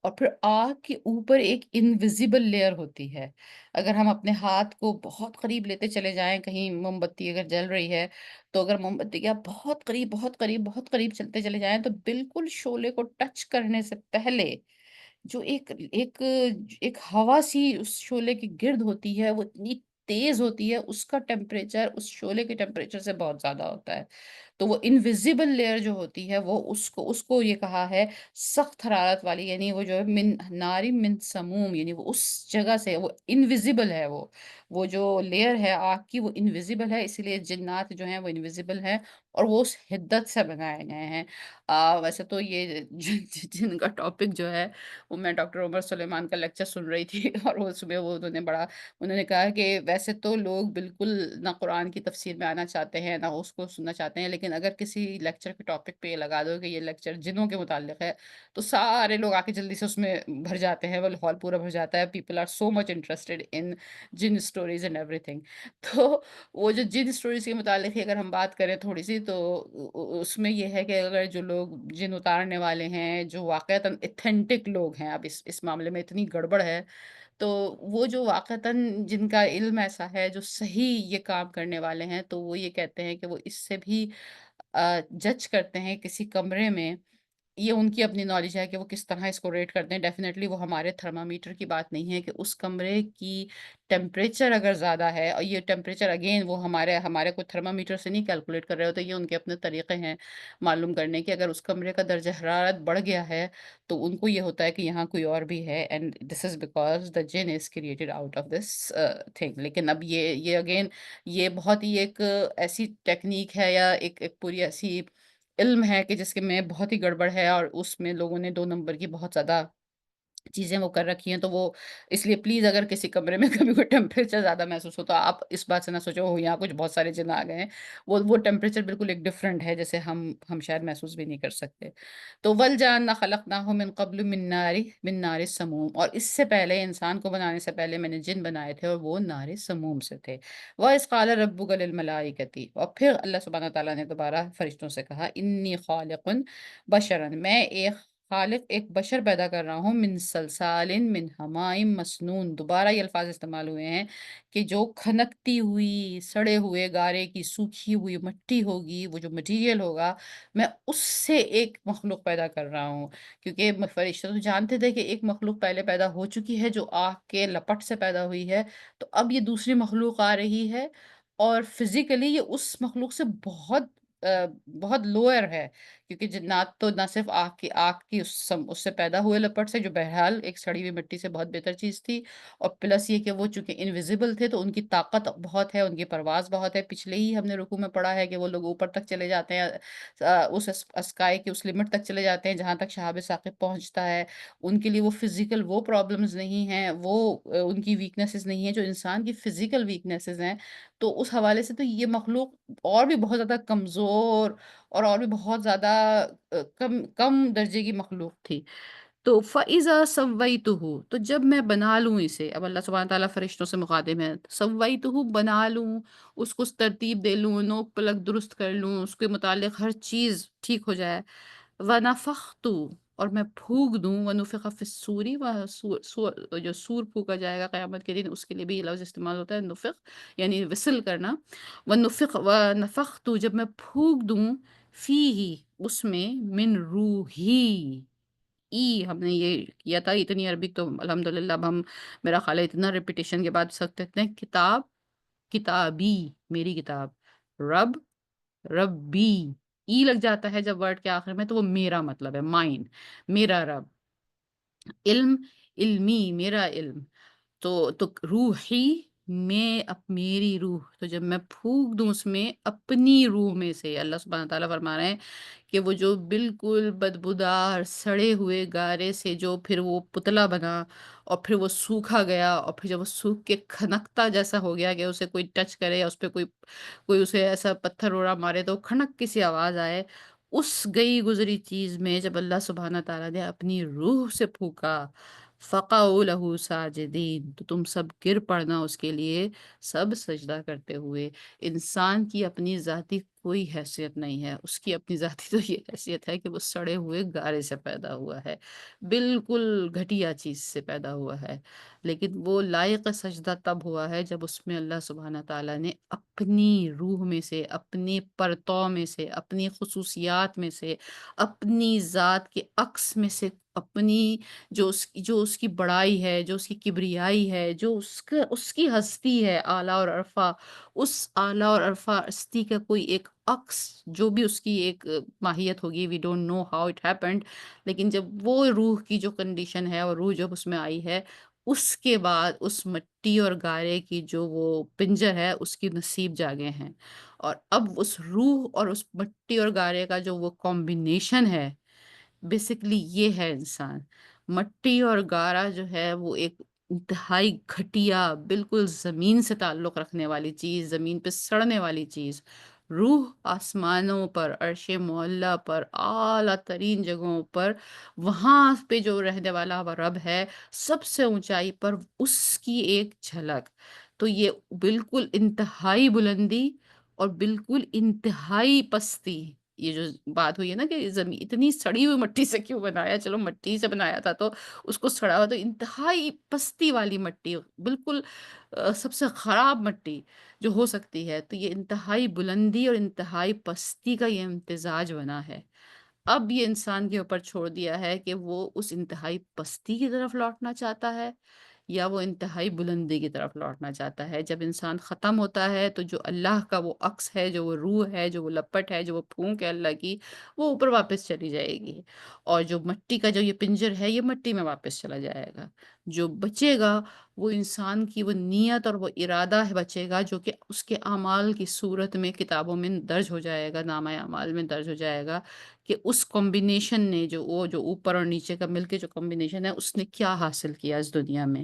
اور پھر آگ کے اوپر ایک انویزیبل لیئر ہوتی ہے۔ اگر ہم اپنے ہاتھ کو بہت قریب لیتے چلے جائیں، کہیں موم بتی اگر جل رہی ہے، تو اگر موم بتی کے آپ بہت قریب بہت قریب بہت قریب چلتے چلے جائیں، تو بالکل شعلے کو ٹچ کرنے سے پہلے جو ایک ایک ہوا سی اس شعلے کے گرد ہوتی ہے، وہ اتنی تیز ہوتی ہے، اس کا ٹیمپریچر اس شعلے کے ٹیمپریچر سے بہت زیادہ ہوتا ہے۔ تو وہ انویزیبل لیئر جو ہوتی ہے، وہ اس کو یہ کہا ہے سخت حرارت والی، یعنی وہ جو ہے من ناری من سموم، یعنی وہ اس جگہ سے وہ انویزیبل ہے، وہ جو لیئر ہے آگ کی وہ انویزیبل ہے، اسی لیے جنات جو ہیں وہ انویزیبل ہیں، اور وہ اس حدت سے بنائے گئے ہیں۔ ویسے تو یہ جن کا ٹاپک جو ہے وہ میں ڈاکٹر عمر سلیمان کا لیکچر سن رہی تھی اور اس میں انہوں نے کہا کہ ویسے تو لوگ بالکل نہ قرآن کی تفسیر میں آنا چاہتے ہیں، نہ اس کو سننا چاہتے ہیں، لیکن لیکن اگر کسی لیکچر کے ٹاپک پہ یہ لگا دو کہ یہ لیکچر جنوں کے متعلق ہے، تو سارے لوگ آ کے جلدی سے اس میں بھر جاتے ہیں، وہ ہال پورا بھر جاتا ہے، people are so much interested in jinn stories and every thing. تو وہ جو جن اسٹوریز کے متعلق ہی اگر ہم بات کریں تھوڑی سی، تو اس میں یہ ہے کہ اگر جو لوگ جن اتارنے والے ہیں، جو واقعتاً اتھینٹک لوگ ہیں، اب اس معاملے میں اتنی گڑبڑ ہے، تو وہ جو واقعتاً جن کا علم ایسا ہے، جو صحیح یہ کام کرنے والے ہیں، تو وہ یہ کہتے ہیں کہ وہ اس سے بھی جج کرتے ہیں کسی کمرے میں، یہ ان کی اپنی نالج ہے کہ وہ کس طرح اس کو ریٹ کرتے ہیں، ڈیفینیٹلی وہ ہمارے تھرمامیٹر کی بات نہیں ہے کہ اس کمرے کی ٹیمپریچر اگر زیادہ ہے، اور یہ ٹیمپریچر اگین وہ ہمارے کوئی تھرمامیٹر سے نہیں کیلکولیٹ کر رہے ہوتے، یہ ان کے اپنے طریقے ہیں معلوم کرنے کے، اگر اس کمرے کا درجہ حرارت بڑھ گیا ہے تو ان کو یہ ہوتا ہے کہ یہاں کوئی اور بھی ہے، and this is because the جن is created out of this thing. لیکن اب یہ اگین یہ بہت ہی ایک ایسی ٹیکنیک ہے، یا ایک پوری ایسی علم ہے کہ جس کے میں بہت ہی گڑبڑ ہے، اور اس میں لوگوں نے 2 نمبر کی بہت زیادہ چیزیں وہ کر رکھی ہیں، تو وہ اس لیے پلیز اگر کسی کمرے میں کبھی کوئی ٹیمپریچر زیادہ محسوس ہو تو آپ اس بات سے نہ سوچو یہاں کچھ بہت سارے جن آ گئے ہیں، وہ ٹیمپریچر بالکل ایک ڈفرینٹ ہے جیسے ہم شاید محسوس بھی نہیں کر سکتے۔ تو ول جان خلقناہ من قبل من نار سموم، اور اس سے پہلے انسان کو بنانے سے پہلے میں نے جن بنائے تھے، اور وہ نار سموم سے تھے۔ وَإِذْ قَالَ رَبُّكَ لِلْمَلَائِكَةِ، اور پھر اللہ سبحانہ تعالیٰ نے دوبارہ فرشتوں سے کہا، انی خالق بشرا، میں ایک بشر پیدا کر رہا ہوں، من سلسال من حمائم مسنون، دوبارہ یہ الفاظ استعمال ہوئے ہیں کہ جو کھنکتی ہوئی سڑے ہوئے گارے کی سوکھی ہوئی مٹی ہوگی، وہ جو مٹیریل ہوگا، میں اس سے ایک مخلوق پیدا کر رہا ہوں، کیونکہ فرشتے تو جانتے تھے کہ ایک مخلوق پہلے پیدا ہو چکی ہے جو آگ کے لپٹ سے پیدا ہوئی ہے، تو اب یہ دوسری مخلوق آ رہی ہے، اور فزیکلی یہ اس مخلوق سے بہت لوئر ہے، کیونکہ جنات تو نہ صرف آگ کی اس سے پیدا ہوئے لپٹ سے، جو بہرحال ایک سڑی ہوئی مٹی سے بہت بہتر چیز تھی، اور پلس یہ کہ وہ چونکہ انویزیبل تھے تو ان کی طاقت بہت ہے، ان کی پرواز بہت ہے، پچھلے ہی ہم نے رکوع میں پڑھا ہے کہ وہ لوگ اوپر تک چلے جاتے ہیں، اس اسکائی کی اس لمٹ تک چلے جاتے ہیں جہاں تک شہاب ثاقب پہنچتا ہے، ان کے لیے وہ فزیکل وہ پرابلمز نہیں ہیں، وہ ان کی ویکنیسز نہیں ہیں جو انسان کی فزیکل ویکنیسز ہیں، تو اس حوالے سے تو یہ مخلوق اور بھی بہت زیادہ کمزور، اور بھی بہت زیادہ کم کم درجے کی مخلوق تھی۔ تو فَإِذَا سَوَّيْتُهُ، تو جب میں بنا لوں اسے، اب اللہ سبحانہ تعالیٰ فرشتوں سے مخاطب ہے، سَوَّيْتُهُ بنا لوں، اس کو ترتیب دے لوں، نوک پلک درست کر لوں، اس کے متعلق ہر چیز ٹھیک ہو جائے، وَنَفَخْتُ، اور میں پھونک دوں، وَنُفِخَ فِي الصُّورِ، جو سور پھونکا جائے گا قیامت کے دن، اس کے لیے بھی یہ لفظ استعمال ہوتا ہے نفخ، یعنی وصل کرنا، وَنَفَخْتُ، جب میں پھونک دوں، فِيهِ، اس میں، من روحی، ہم نے یہ کیا تھا، اتنی عربک تو الحمدللہ اب ہم، میرا خیال ہے اتنا ریپیٹیشن کے بعد سکتے اتنے کتاب، کتابی، میری کتاب، رب، ربی، لگ جاتا ہے جب ورڈ کے آخر میں تو وہ میرا مطلب ہے، مائن، میرا رب، علم، علمی، میرا علم، تو روحی، میری روح، تو جب میں پھونک دوں اس میں اپنی روح میں سے، اللہ سبحانہ تعالیٰ فرما رہے ہیں کہ وہ جو بالکل بدبودار سڑے ہوئے گارے سے جو پھر وہ پتلا بنا، اور پھر وہ سوکھا گیا، اور پھر جب وہ سوکھ کے کھنکتا جیسا ہو گیا کہ اسے کوئی ٹچ کرے، یا اس پہ کوئی اسے ایسا پتھر وڑا مارے تو کھنک کسی آواز آئے، اس گئی گزری چیز میں جب اللہ سبحانہ تعالیٰ نے اپنی روح سے پھونکا، فَقَعُوا لَهُ سَاجِدِينَ، تو تم سب گر پڑنا اس کے لیے، سب سجدہ کرتے ہوئے۔ انسان کی اپنی ذاتی کوئی حیثیت نہیں ہے، اس کی اپنی ذاتی تو یہ حیثیت ہے کہ وہ سڑے ہوئے گارے سے پیدا ہوا ہے، بالکل گھٹیا چیز سے پیدا ہوا ہے، لیکن وہ لائق سجدہ تب ہوا ہے جب اس میں اللہ سبحانہ تعالیٰ نے اپنی روح میں سے، اپنی پرتو میں سے، اپنی خصوصیات میں سے، اپنی ذات کے عکس میں سے، اپنی جو اس کی بڑائی ہے، جو اس کی کبریائی ہے، جو اس کی ہستی ہے اعلیٰ اور عرفہ، اس اعلیٰ اور عرفہ ہستی کا کوئی ایک عکس، جو بھی اس کی ایک ماہیت ہوگی، we don't know how it happened, لیکن جب وہ روح کی جو کنڈیشن ہے، اور روح جب اس میں آئی ہے، اس کے بعد اس مٹی اور گارے کی جو وہ پنجر ہے، اس کی نصیب جاگے ہیں، اور اب اس روح اور اس مٹی اور گارے کا جو وہ کمبینیشن ہے، بیسیکلی یہ ہے انسان۔ مٹی اور گارا جو ہے وہ ایک انتہائی گھٹیا، بالکل زمین سے تعلق رکھنے والی چیز، زمین پہ سڑنے والی چیز، روح آسمانوں پر، عرش معلیٰ پر، اعلیٰ ترین جگہوں پر، وہاں پہ جو رہنے والا وہ رب ہے، سب سے اونچائی پر، اس کی ایک جھلک۔ تو یہ بالکل انتہائی بلندی اور بالکل انتہائی پستی، یہ جو بات ہوئی ہے نا کہ زمین اتنی سڑی ہوئی مٹی سے کیوں بنایا، چلو مٹی سے بنایا تھا تو اس کو سڑا ہوا، تو انتہائی پستی والی مٹی، بالکل سب سے خراب مٹی جو ہو سکتی ہے، تو یہ انتہائی بلندی اور انتہائی پستی کا یہ امتزاج بنا ہے۔ اب یہ انسان کے اوپر چھوڑ دیا ہے کہ وہ اس انتہائی پستی کی طرف لوٹنا چاہتا ہے یا وہ انتہائی بلندی کی طرف لوٹنا چاہتا ہے۔ جب انسان ختم ہوتا ہے تو جو اللہ کا وہ عکس ہے، جو وہ روح ہے، جو وہ لپٹ ہے، جو وہ پھونک ہے اللہ کی، وہ اوپر واپس چلی جائے گی، اور جو مٹی کا جو یہ پنجر ہے یہ مٹی میں واپس چلا جائے گا۔ جو بچے گا وہ انسان کی وہ نیت اور وہ ارادہ ہے بچے گا، جو کہ اس کے اعمال کی صورت میں کتابوں میں درج ہو جائے گا، نامہ اعمال میں درج ہو جائے گا کہ اس کمبینیشن نے، جو وہ جو اوپر اور نیچے کا مل کے جو کمبینیشن ہے، اس نے کیا حاصل کیا اس دنیا میں۔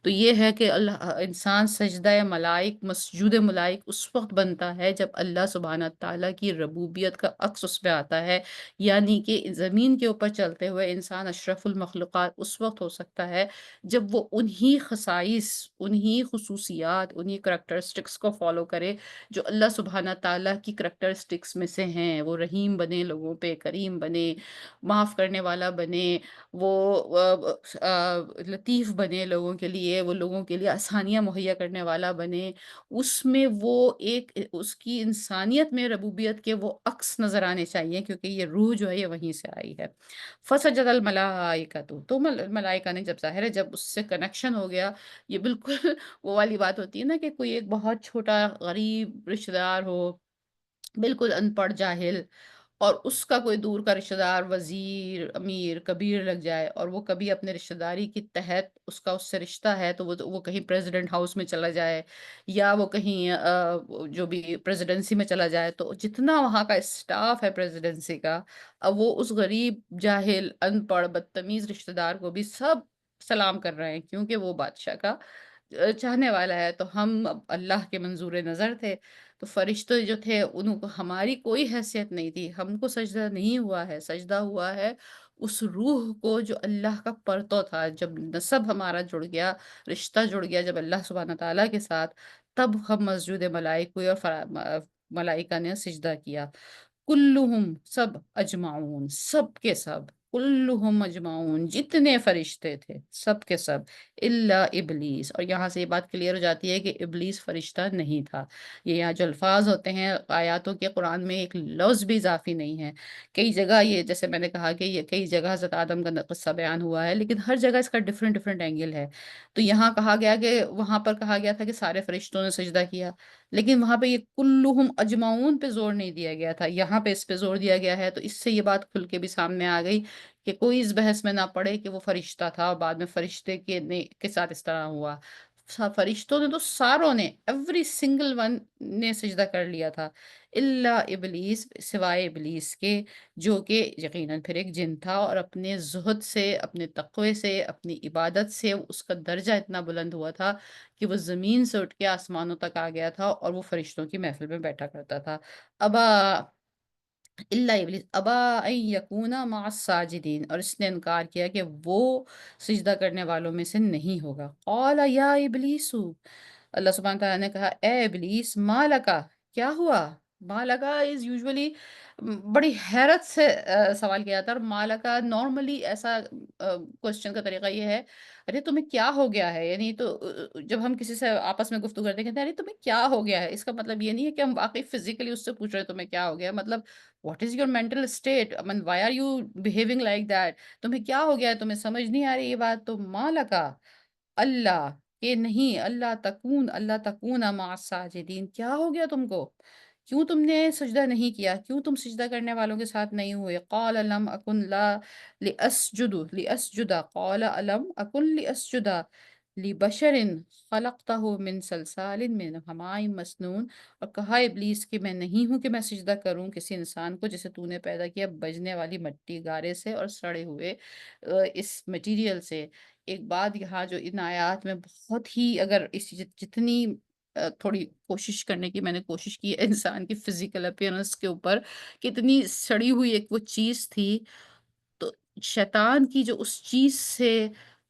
تو یہ ہے کہ اللہ انسان سجدہ ملائک، مسجود ملائک اس وقت بنتا ہے جب اللہ سبحانہ تعالیٰ کی ربوبیت کا عکس اس پہ آتا ہے، یعنی کہ زمین کے اوپر چلتے ہوئے انسان اشرف المخلوقات اس وقت ہو سکتا ہے جب وہ انہی خصائص، انہی خصوصیات، انہی کریکٹرسٹکس کو فالو کرے جو اللہ سبحانہ تعالیٰ کی کریکٹرسٹکس میں سے ہیں۔ وہ رحیم بنے لوگوں پہ، کریم بنے، معاف کرنے والا بنے، وہ لطیف بنے لوگوں کے لیے، وہ لوگوں کے لیے آسانیاں مہیا کرنے والا بنے، اس میں وہ ایک اس کی انسانیت میں ربوبیت کے وہ عکس نظر آنے چاہیے، کیونکہ یہ روح جو ہے یہ وہیں سے آئی ہے۔ فسجد الملائکۃ، تو ملائکہ نے، جب ظاہر ہے جب اس سے کنیکشن ہو گیا، یہ بالکل وہ والی بات ہوتی ہے نا کہ کوئی ایک بہت چھوٹا غریب رشتہ دار ہو، بالکل ان پڑھ جاہل، اور اس کا کوئی دور کا رشتہ دار وزیر، امیر، کبیر لگ جائے، اور وہ کبھی اپنے رشتہ داری کے تحت اس کا اس سے رشتہ ہے تو وہ کہیں پریزیڈنٹ ہاؤس میں چلا جائے، یا وہ کہیں جو بھی پریزیڈنسی میں چلا جائے، تو جتنا وہاں کا اسٹاف ہے پریزیڈنسی کا، اب وہ اس غریب، جاہل، ان پڑھ، بدتمیز رشتہ دار کو بھی سب سلام کر رہے ہیں، کیونکہ وہ بادشاہ کا چاہنے والا ہے۔ تو ہم اب اللہ کے منظور نظر تھے، تو فرشتے جو تھے ان کو ہماری کوئی حیثیت نہیں تھی، ہم کو سجدہ نہیں ہوا ہے، سجدہ ہوا ہے اس روح کو جو اللہ کا پرتو تھا۔ جب نسب ہمارا جڑ گیا، رشتہ جڑ گیا جب اللہ سبحانہ تعالیٰ کے ساتھ، تب ہم مسجود ملائک ہوئے اور ملائکہ نے سجدہ کیا۔ کلہم، سب، اجمعون، سب کے سب، کلہم اجمعون، جتنے فرشتے تھے سب کے سب، الا ابلیس، اور یہاں سے یہ بات کلیئر ہو جاتی ہے کہ ابلیس فرشتہ نہیں تھا۔ یہ یہاں جو الفاظ ہوتے ہیں آیاتوں کے، قرآن میں ایک لفظ بھی اضافی نہیں ہے۔ کئی جگہ یہ، جیسے میں نے کہا کہ یہ کئی جگہ حضرت آدم کا قصہ بیان ہوا ہے، لیکن ہر جگہ اس کا ڈفرینٹ ڈفرینٹ اینگل ہے۔ تو یہاں کہا گیا کہ وہاں پر کہا گیا تھا کہ سارے فرشتوں نے سجدہ کیا، لیکن وہاں پہ یہ کلہم اجمعون پہ زور نہیں دیا گیا تھا، یہاں پہ اس پہ زور دیا گیا ہے۔ تو اس سے یہ بات کھل کے بھی سامنے آ گئی کہ کوئی اس بحث میں نہ پڑے کہ وہ فرشتہ تھا اور بعد میں فرشتے کے ساتھ اس طرح ہوا۔ فرشتوں نے تو ساروں نے، ایوری سنگل ون نے سجدہ کر لیا تھا، الا ابلیس، سوائے ابلیس کے، جو کہ یقیناً پھر ایک جن تھا، اور اپنے زہد سے، اپنے تقوی سے، اپنی عبادت سے اس کا درجہ اتنا بلند ہوا تھا کہ وہ زمین سے اٹھ کے آسمانوں تک آ گیا تھا اور وہ فرشتوں کی محفل میں بیٹھا کرتا تھا۔ ابا الا ابلیس ابا ان یکونا مع الساجدین، اور اس نے انکار کیا کہ وہ سجدہ کرنے والوں میں سے نہیں ہوگا۔ قال یا ابلیس، اللہ سبحانہ تعالیٰ نے کہا اے ابلیس، ما لکا، کیا ہوا؟ ما لکا از یوزولی بڑی حیرت سے سوال کیا جاتا ہے، اور ما لکا نارملی ایسا کوشچن کا طریقہ یہ ہے، ارے تمہیں کیا ہو گیا ہے، یعنی تو جب ہم کسی سے آپس میں گفتگو کرتے ہیں کہتے ہیں ارے تمہیں کیا ہو گیا ہے، اس کا مطلب یہ نہیں ہے کہ ہم واقعی فزیکلی اس سے پوچھ رہے ہیں تمہیں کیا ہو گیا ہے، مطلب what is your mental state, why are you behaving like that, تمہیں کیا ہو گیا ہے، تمہیں سمجھ نہیں آ رہی یہ بات؟ تو ما لکا، اللہ، کہ نہیں، اللہ تکون مع الساجدین، کیا ہو گیا تم کو؟ کیوں تم نے سجدہ نہیں کیا؟ کیوں تم سجدہ کرنے والوں کے ساتھ نہیں ہوئے؟ قال لم اکن لا لاسجد قال الم اکن لاسجد لبشر خلقته من صلصال من حماء مسنون، اور کہا ابلیس کہ میں نہیں ہوں کہ میں سجدہ کروں کسی انسان کو جسے تو نے پیدا کیا بجنے والی مٹی، گارے سے اور سڑے ہوئے اس مٹیریل سے۔ ایک بات یہاں جو ان آیات میں بہت ہی، اگر اس جتنی تھوڑی کوشش کرنے کی میں نے کوشش کی ہے انسان کی فزیکل اپیئرنس کے اوپر، کہ اتنی سڑی ہوئی ایک وہ چیز تھی، تو شیطان کی جو اس چیز سے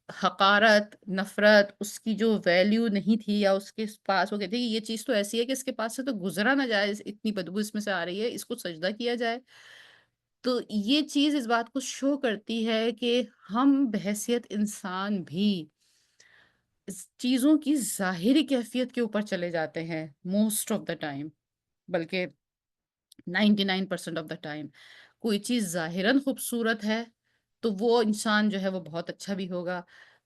حقارت، نفرت، اس کی جو ویلیو نہیں تھی، یا اس کے پاس وہ کہتے ہیں کہ یہ چیز تو ایسی ہے کہ اس کے پاس سے تو گزرا نہ جائے، اتنی بدبو اس میں سے آ رہی ہے، اس کو سجدہ کیا جائے۔ تو یہ چیز اس بات کو شو کرتی ہے کہ ہم بحیثیت انسان بھی اس چیزوں کی ظاہری کیفیت کے اوپر چلے جاتے ہیں موسٹ آف دا ٹائم، بلکہ 99% آف دا ٹائم کوئی چیز ظاہراً خوبصورت ہے تو وہ انسان جو ہے وہ بہت اچھا بھی ہوگا،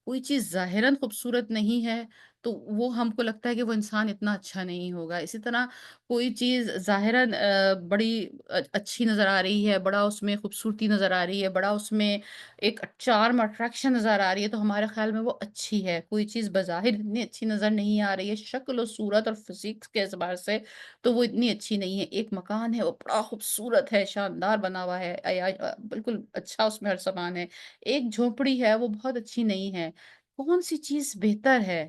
کوئی چیز ظاہراً خوبصورت نہیں ہے تو وہ ہم کو لگتا ہے کہ وہ انسان اتنا اچھا نہیں ہوگا۔ اسی طرح کوئی چیز ظاہراً بڑی اچھی نظر آ رہی ہے، بڑا اس میں خوبصورتی نظر آ رہی ہے، بڑا اس میں ایک چارم اٹریکشن نظر آ رہی ہے، تو ہمارے خیال میں وہ اچھی ہے۔ کوئی چیز بظاہر اتنی اچھی نظر نہیں آ رہی ہے شکل و صورت اور فزیکس کے اعتبار سے، تو وہ اتنی اچھی نہیں ہے۔ ایک مکان ہے وہ بڑا خوبصورت ہے، شاندار بنا ہوا ہے، بالکل اچھا اس میں ہر سامان ہے۔ ایک جھونپڑی ہے وہ بہت اچھی نہیں ہے۔ کون سی چیز بہتر ہے؟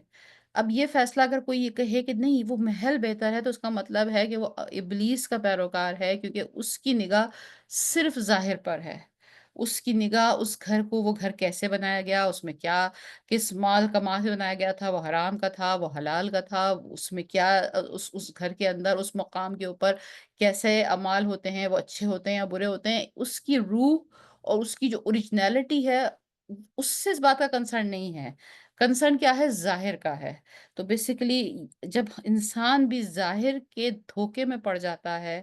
اب یہ فیصلہ اگر کوئی یہ کہے کہ نہیں وہ محل بہتر ہے، تو اس کا مطلب ہے کہ وہ ابلیس کا پیروکار ہے، کیونکہ اس کی نگاہ صرف ظاہر پر ہے۔ اس کی نگاہ اس گھر کو، وہ گھر کیسے بنایا گیا، اس میں کیا، کس مال کا مال سے بنایا گیا تھا، وہ حرام کا تھا، وہ حلال کا تھا، اس میں کیا، اس گھر کے اندر اس مقام کے اوپر کیسے اعمال ہوتے ہیں، وہ اچھے ہوتے ہیں یا برے ہوتے ہیں، اس کی روح اور اس کی جو اوریجنلٹی ہے، اس سے اس بات کا کنسرن نہیں ہے۔ کنسرن کیا ہے؟ ظاہر کا ہے۔ تو بیسیکلی جب انسان بھی ظاہر کے دھوکے میں پڑ جاتا ہے،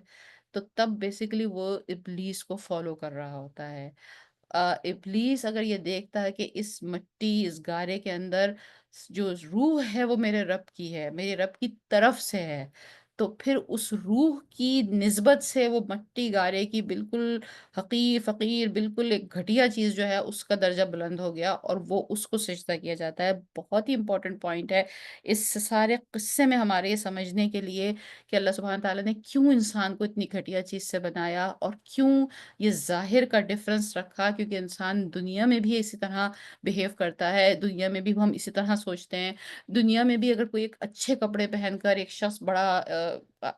تو تب بیسیکلی وہ ابلیس کو فالو کر رہا ہوتا ہے۔ ابلیس اگر یہ دیکھتا ہے کہ اس مٹی، اس گارے کے اندر جو روح ہے وہ میرے رب کی ہے، میرے رب کی طرف سے ہے، تو پھر اس روح کی نسبت سے وہ مٹی گارے کی بالکل حقیر فقیر، بالکل ایک گھٹیا چیز جو ہے اس کا درجہ بلند ہو گیا، اور وہ اس کو سجدہ کیا جاتا ہے۔ بہت ہی امپورٹنٹ پوائنٹ ہے اس سارے قصے میں ہمارے یہ سمجھنے کے لیے کہ اللہ سبحانہ تعالیٰ نے کیوں انسان کو اتنی گھٹیا چیز سے بنایا، اور کیوں یہ ظاہر کا ڈفرنس رکھا، کیونکہ انسان دنیا میں بھی اسی طرح بہیو کرتا ہے، دنیا میں بھی ہم اسی طرح سوچتے ہیں۔ دنیا میں بھی اگر کوئی ایک اچھے کپڑے پہن کر ایک شخص بڑا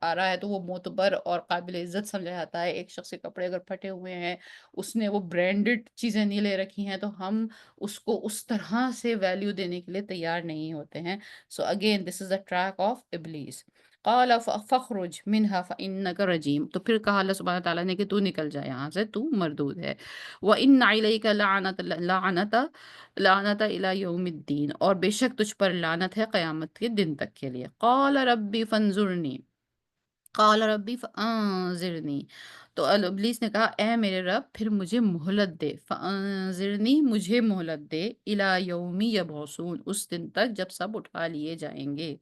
آ رہا ہے تو وہ معتبر اور قابل عزت سمجھا جاتا ہے۔ ایک شخص کے کپڑے اگر پھٹے ہوئے ہیں، اس نے وہ برانڈڈ چیزیں نہیں لے رکھی ہیں، تو ہم اس کو اس طرح سے ویلیو دینے کے لیے تیار نہیں ہوتے ہیں۔ So again this is a track of ابلیس۔ قال فخرج منها فإنك رجیم، تو پھر کہا اللہ سبحانہ تعالیٰ نے کہ تو نکل جائے یہاں سے، تو مردود ہے۔ وَإِنَّ عَلَيْكَ لعنت إِلَى يَوْمِ الدِّينِ، اور بے شک تجھ پر لعنت ہے قیامت کے دن تک کے لیے۔ قال ربی فانظرنی، قال ربی فانظرنی، تو ابلیس نے کہا اے میرے رب پھر مجھے مہلت دے، فانظرنی مجھے مہلت دے، الی یوم یبعثون اس دن تک جب سب اٹھا لیے جائیں گے۔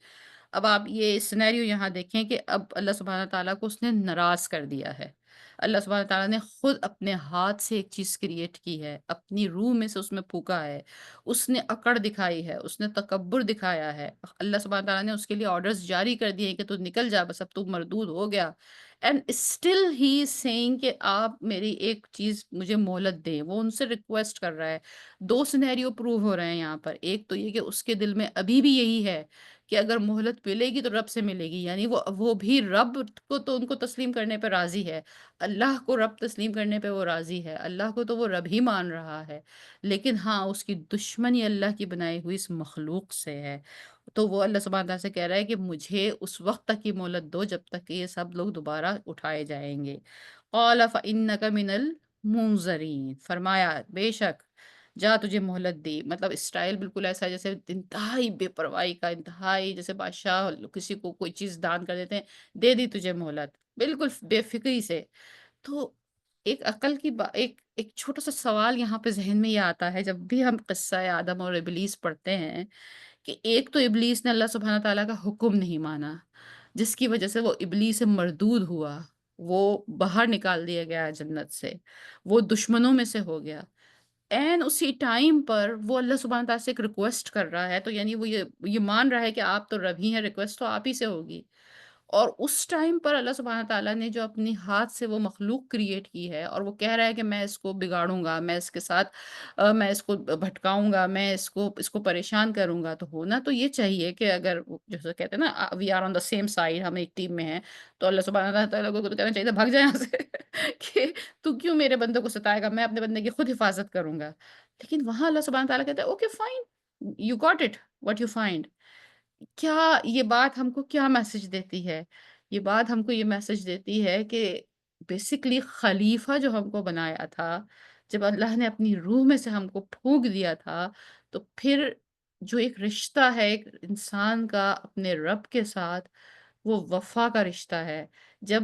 اب آپ یہ سینیریو یہاں دیکھیں کہ اب اللہ سبحانہ تعالیٰ کو اس نے ناراض کر دیا ہے۔ اللہ سبحانہ تعالیٰ نے خود اپنے ہاتھ سے ایک چیز کریٹ کی ہے، اپنی روح میں سے اس میں پھونکا ہے، اس نے اکڑ دکھائی ہے، اس نے تکبر دکھایا ہے۔ اللہ سبحانہ تعالیٰ نے اس کے لیے آرڈرز جاری کر دیے کہ تو نکل جا، بس اب تو مردود ہو گیا۔ And still he is seeing کہ آپ میری ایک چیز مجھے مہلت دیں، وہ ان سے ریکویسٹ کر رہا ہے۔ دو سینیریو پروو ہو رہے ہیں یہاں پر، ایک تو یہ کہ اس کے دل میں ابھی بھی یہی ہے کہ اگر مہلت ملے گی تو رب سے ملے گی، یعنی وہ بھی رب کو تو ان کو تسلیم کرنے پہ راضی ہے، اللہ کو رب تسلیم کرنے پہ وہ راضی ہے، اللہ کو تو وہ رب ہی مان رہا ہے، لیکن ہاں اس کی دشمنی اللہ کی بنائی ہوئی اس مخلوق سے ہے۔ تو وہ اللہ سبحانہ تعالیٰ سے کہہ رہا ہے کہ مجھے اس وقت تک کی مہلت دو جب تک کہ یہ سب لوگ دوبارہ اٹھائے جائیں گے۔ قال فإنك من المنظرین، فرمایا بے شک جا تجھے مہلت دی، مطلب اسٹائل بالکل ایسا ہے جیسے انتہائی بے پرواہی کا، انتہائی جیسے بادشاہ کسی کو کوئی چیز دان کر دیتے ہیں، دے دی تجھے مہلت، بالکل بے فکری سے۔ تو ایک عقل کی ایک چھوٹا سا سوال یہاں پہ ذہن میں یہ آتا ہے جب بھی ہم قصہ آدم اور ابلیس پڑھتے ہیں، کہ ایک تو ابلیس نے اللہ سبحانہ تعالیٰ کا حکم نہیں مانا، جس کی وجہ سے وہ ابلیس مردود ہوا، وہ باہر نکال دیا گیا جنت سے، وہ دشمنوں میں سے ہو گیا۔ این اسی ٹائم پر وہ اللہ سبحانہ تعالیٰ سے ایک ریکویسٹ کر رہا ہے، تو یعنی وہ یہ مان رہا ہے کہ آپ تو رب ہی ہیں، ریکویسٹ تو آپ ہی سے ہوگی، اور اس ٹائم پر اللہ سبحانہ تعالیٰ نے جو اپنی ہاتھ سے وہ مخلوق کریٹ کی ہے اور وہ کہہ رہا ہے کہ میں اس کو بگاڑوں گا، میں اس کے ساتھ میں اس کو بھٹکاؤں گا، میں اس کو پریشان کروں گا، تو ہونا تو یہ چاہیے کہ اگر جیسے کہتے ہیں نا we are on the same side, ہم ایک ٹیم میں ہیں، تو اللہ سبحانہ تعالیٰ کو تو کہنا چاہیے تھا بھگ جائے یہاں سے کہ تو کیوں میرے بندے کو ستائے گا، میں اپنے بندے کی خود حفاظت کروں گا۔ لیکن وہاں اللہ سبحانہ تعالیٰ کہتا ہے okay fine, you got it what you find. کیا یہ بات ہم کو کیا میسج دیتی ہے؟ یہ بات ہم کو یہ میسج دیتی ہے کہ بیسکلی خلیفہ جو ہم کو بنایا تھا، جب اللہ نے اپنی روح میں سے ہم کو پھونک دیا تھا، تو پھر جو ایک رشتہ ہے ایک انسان کا اپنے رب کے ساتھ، وہ وفا کا رشتہ ہے۔ جب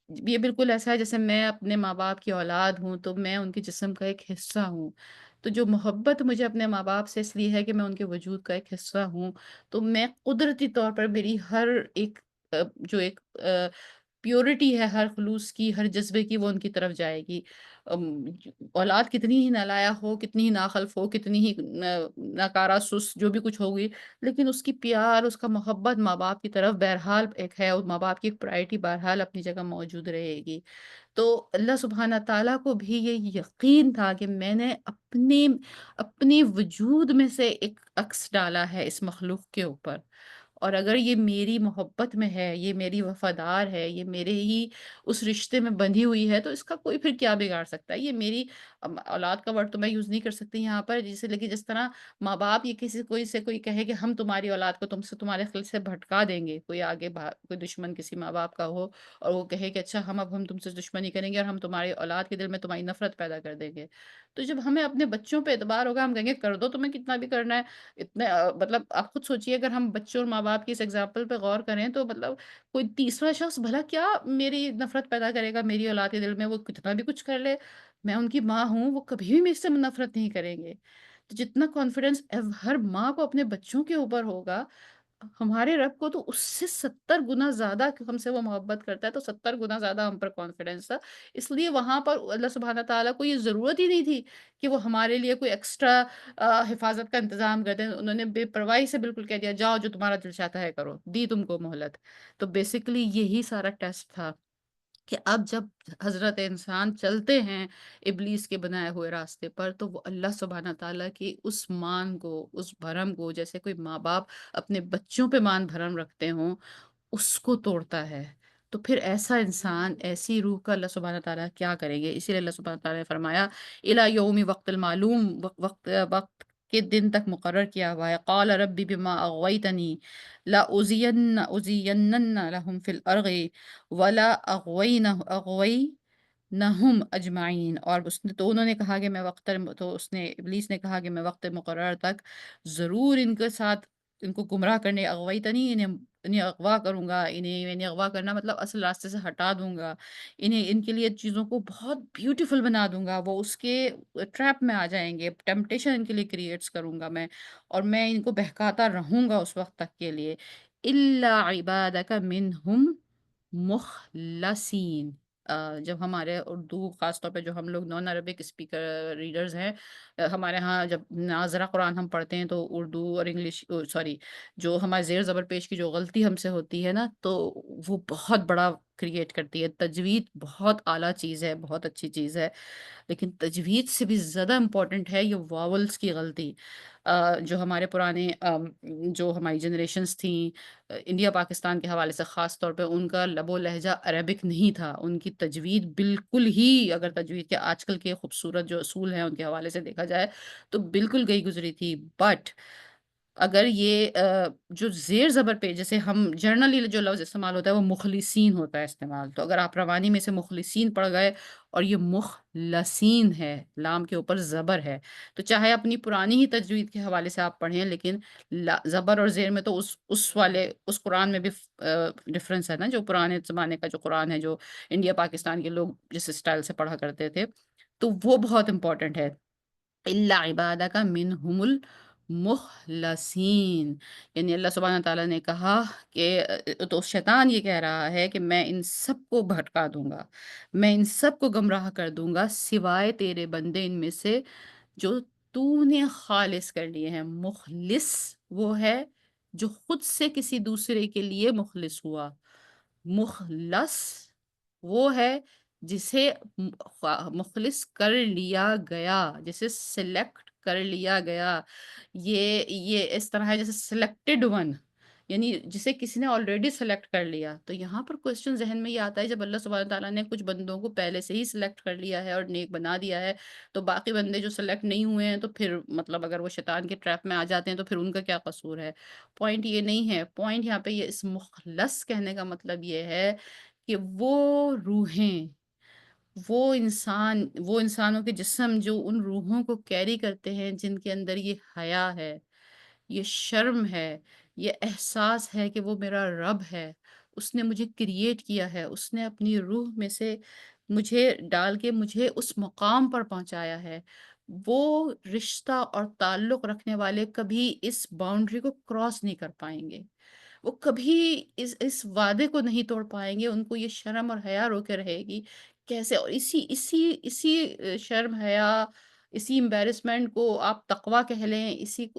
یہ بالکل ایسا ہے جیسے میں اپنے ماں-باپ کی اولاد ہوں، تو میں ان کے جسم کا ایک حصہ ہوں۔ تو جو محبت مجھے اپنے ماں-باپ سے اس لیے ہے کہ میں ان کے وجود کا ایک حصہ ہوں، تو میں قدرتی طور پر میری ہر ایک جو ایک پیورٹی ہے ہر خلوص کی، ہر جذبے کی، وہ ان کی طرف جائے گی۔ ام اولاد کتنی ہی نالائق ہو، کتنی ہی ناخلف ہو، کتنی ہی ناکارہ سُست جو بھی کچھ ہوگی، لیکن اس کی پیار، اس کا محبت ماں-باپ کی طرف بہرحال ایک ہے، اور ماں-باپ کی ایک پرائورٹی بہرحال اپنی جگہ موجود رہے گی۔ تو اللہ سبحانہ تعالیٰ کو بھی یہ یقین تھا کہ میں نے اپنے وجود میں سے ایک عکس ڈالا ہے اس مخلوق کے اوپر، اور اگر یہ میری محبت میں ہے، یہ میری وفادار ہے، یہ میرے ہی اس رشتے میں بندھی ہوئی ہے، تو اس کا کوئی پھر کیا بگاڑ سکتا ہے؟ یہ میری اولاد کا ورڈ تو میں یوز نہیں کر سکتی یہاں پر، جسے لیکن جس طرح ماں-باپ یہ کسی کوئی سے کوئی کہے کہ ہم تمہاری اولاد کو تمہارے خل سے بھٹکا دیں گے، کوئی آگے کوئی دشمن کسی ماں-باپ کا ہو اور وہ کہے کہ اچھا ہم تم سے دشمنی کریں گے اور ہم تمہاری اولاد کے دل میں تمہاری نفرت پیدا کر دیں گے۔ تو جب ہمیں اپنے بچوں پہ اعتبار ہوگا، ہم کہیں گے کر دو تمہیں کتنا بھی کرنا ہے، اتنے مطلب آپ خود سوچیے اگر ہم بچوں اور ماں-باپ کی اس ایگزامپل پہ غور کریں تو مطلب کوئی تیسرا شخص بھلا کیا میری نفرت پیدا کرے گا میری اولاد کے دل میں، وہ کتنا بھی کچھ کر لے، میں ان کی ماں ہوں، وہ کبھی بھی میرے سے نفرت نہیں کریں گے۔ تو جتنا کانفیڈنس ہر ماں کو اپنے بچوں کے اوپر ہوگا، ہمارے رب کو تو اس سے 70 گنا زیادہ ہم سے وہ محبت کرتا ہے، تو 70 گنا زیادہ ہم پر کانفیڈنس تھا۔ اس لیے وہاں پر اللہ سبحانہ تعالیٰ کو یہ ضرورت ہی نہیں تھی کہ وہ ہمارے لیے کوئی ایکسٹرا حفاظت کا انتظام کر دیں۔ انہوں نے بے پرواہی سے بالکل کہہ دیا جاؤ جو تمہارا دل چاہتا ہے کرو، دی تم کو مہلت۔ تو بیسیکلی یہی سارا ٹیسٹ تھا کہ اب جب حضرت انسان چلتے ہیں ابلیس کے بنائے ہوئے راستے پر، تو وہ اللہ سبحانہ تعالیٰ کی اس مان کو، اس بھرم کو، جیسے کوئی ماں باپ اپنے بچوں پہ مان بھرم رکھتے ہوں، اس کو توڑتا ہے۔ تو پھر ایسا انسان، ایسی روح کا اللہ سبحانہ تعالیٰ کیا کریں گے؟ اسی لیے اللہ سبحانہ تعالیٰ نے فرمایا اِلیٰ یوم وقت المعلوم، وقت کے دن تک مقرر کیا ہوا ہے۔ قال ربی بما اغویتنی لأزینن لہم فی الارض ولا اغوینہم اجمعین، اور تو انہوں نے کہا کہ میں تو اس نے ابلیس نے کہا کہ میں وقت مقرر تک ضرور ان کے ساتھ ان کو گمراہ کرنے، اغویتنی انہیں اغوا کروں گا، انہیں اغوا کرنا مطلب اصل راستے سے ہٹا دوں گا، ان کے لیے چیزوں کو بہت بیوٹیفل بنا دوں گا، وہ اس کے ٹریپ میں آ جائیں گے، ٹیمپٹیشن ان کے لیے کریٹس کروں گا میں، اور میں ان کو بہکاتا رہوں گا اس وقت تک کے لیے۔ الا عبادک منہم مخلصین۔ جب ہمارے اردو خاص طور پہ جو ہم لوگ نان عربک اسپیکر ریڈرز ہیں، ہمارے ہاں جب ناظرہ قرآن ہم پڑھتے ہیں تو اردو اور انگلش سوری جو ہمارے زیر زبر پیش کی جو غلطی ہم سے ہوتی ہے نا، تو وہ بہت بڑا کریٹ کرتی ہے۔ تجوید بہت اعلیٰ چیز ہے، بہت اچھی چیز ہے، لیکن تجوید سے بھی زیادہ امپورٹنٹ ہے یہ واولز کی غلطی۔ جو ہمارے پرانے جو ہماری جنریشنز تھیں، انڈیا پاکستان کے حوالے سے خاص طور پہ ان کا لب و لہجہ عربک نہیں تھا، ان کی تجوید بالکل ہی، اگر تجوید کے آج کل کے خوبصورت جو اصول ہیں ان کے حوالے سے دیکھا جائے تو بالکل گئی گزری تھی، بٹ اگر یہ جو زیر زبر پہ جیسے ہم جرنلی جو لفظ استعمال ہوتا ہے وہ مخلصین ہوتا ہے استعمال، تو اگر آپ روانی میں سے مخلصین پڑھ گئے اور یہ مخلصین ہے، لام کے اوپر زبر ہے، تو چاہے اپنی پرانی ہی تجوید کے حوالے سے آپ پڑھیں، لیکن زبر اور زیر میں تو اس قرآن میں بھی ڈفرنس ہے نا، جو پرانے زمانے کا جو قرآن ہے جو انڈیا پاکستان کے لوگ جس اسٹائل سے پڑھا کرتے تھے، تو وہ بہت امپورٹنٹ ہے۔ الا عبادک منہم المخلصین، یعنی اللہ سبحانہ تعالیٰ نے کہا کہ تو شیطان یہ کہہ رہا ہے کہ میں ان سب کو بھٹکا دوں گا، میں ان سب کو گمراہ کر دوں گا سوائے تیرے بندے ان میں سے جو تو نے خالص کر لیے ہیں۔ مخلص وہ ہے جو خود سے کسی دوسرے کے لیے مخلص ہوا، مخلص وہ ہے جسے مخلص کر لیا گیا، جسے سلیکٹ کر لیا گیا۔ یہ اس طرح ہے جیسے سلیکٹڈ ون، یعنی جسے کسی نے آلریڈی سلیکٹ کر لیا۔ تو یہاں پر کوشچن ذہن میں یہ آتا ہے، جب اللہ سبحانہ تعالیٰ نے کچھ بندوں کو پہلے سے ہی سلیکٹ کر لیا ہے اور نیک بنا دیا ہے، تو باقی بندے جو سلیکٹ نہیں ہوئے ہیں، تو پھر مطلب اگر وہ شیطان کے ٹریپ میں آ جاتے ہیں تو پھر ان کا کیا قصور ہے؟ پوائنٹ یہ نہیں ہے، پوائنٹ یہاں پہ یہ اس مخلص کہنے کا مطلب یہ ہے کہ وہ روحیں، وہ انسانوں کے جسم جو ان روحوں کو کیری کرتے ہیں، جن کے اندر یہ حیا ہے، یہ شرم ہے، یہ احساس ہے کہ وہ میرا رب ہے، اس نے مجھے کریٹ کیا ہے، اس نے اپنی روح میں سے مجھے ڈال کے مجھے اس مقام پر پہنچایا ہے۔ وہ رشتہ اور تعلق رکھنے والے کبھی اس باؤنڈری کو کراس نہیں کر پائیں گے، وہ کبھی اس وعدے کو نہیں توڑ پائیں گے، ان کو یہ شرم اور حیا روکے رہے گی۔ کیسے؟ اور اسی شرم حیا، اسی امبیرسمنٹ کو آپ تقوی کہہ لیں،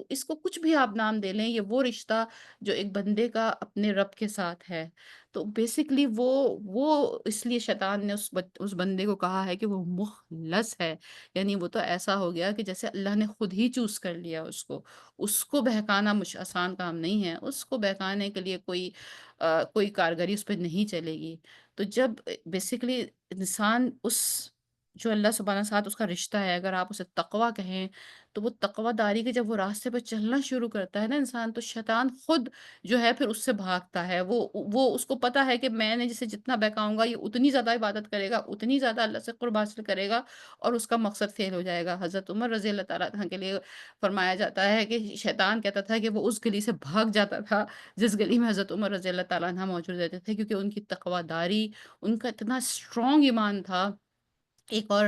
اس کو کچھ بھی آپ نام دے لیں، یہ وہ رشتہ جو ایک بندے کا اپنے رب کے ساتھ ہے۔ تو بیسیکلی وہ اس لیے شیطان نے اس بندے کو کہا ہے کہ وہ مخلص ہے، یعنی وہ تو ایسا ہو گیا کہ جیسے اللہ نے خود ہی چوز کر لیا اس کو بہکانا آسان کام نہیں ہے، اس کو بہکانے کے لیے کوئی کارگری اس پہ نہیں چلے گی۔ تو جب بیسیکلی انسان جو اللہ سبحانہ ساتھ اس کا رشتہ ہے، اگر آپ اسے تقوی کہیں، تو وہ تقوی داری کے جب وہ راستے پہ چلنا شروع کرتا ہے نا انسان، تو شیطان خود جو ہے پھر اس سے بھاگتا ہے۔ وہ اس کو پتا ہے کہ میں نے جسے جتنا بہکاؤں گا، یہ اتنی زیادہ عبادت کرے گا، اتنی زیادہ اللہ سے قرب حاصل کرے گا، اور اس کا مقصد فیل ہو جائے گا۔ حضرت عمر رضی اللہ تعالیٰ عنہ کے لیے فرمایا جاتا ہے کہ شیطان کہتا تھا کہ وہ اس گلی سے بھاگ جاتا تھا جس گلی میں حضرت عمر رضی اللہ تعالیٰ عنہ موجود رہتے تھے، کیونکہ ان کی تقوی داری، ان کا اتنا اسٹرانگ ایمان تھا۔ ایک اور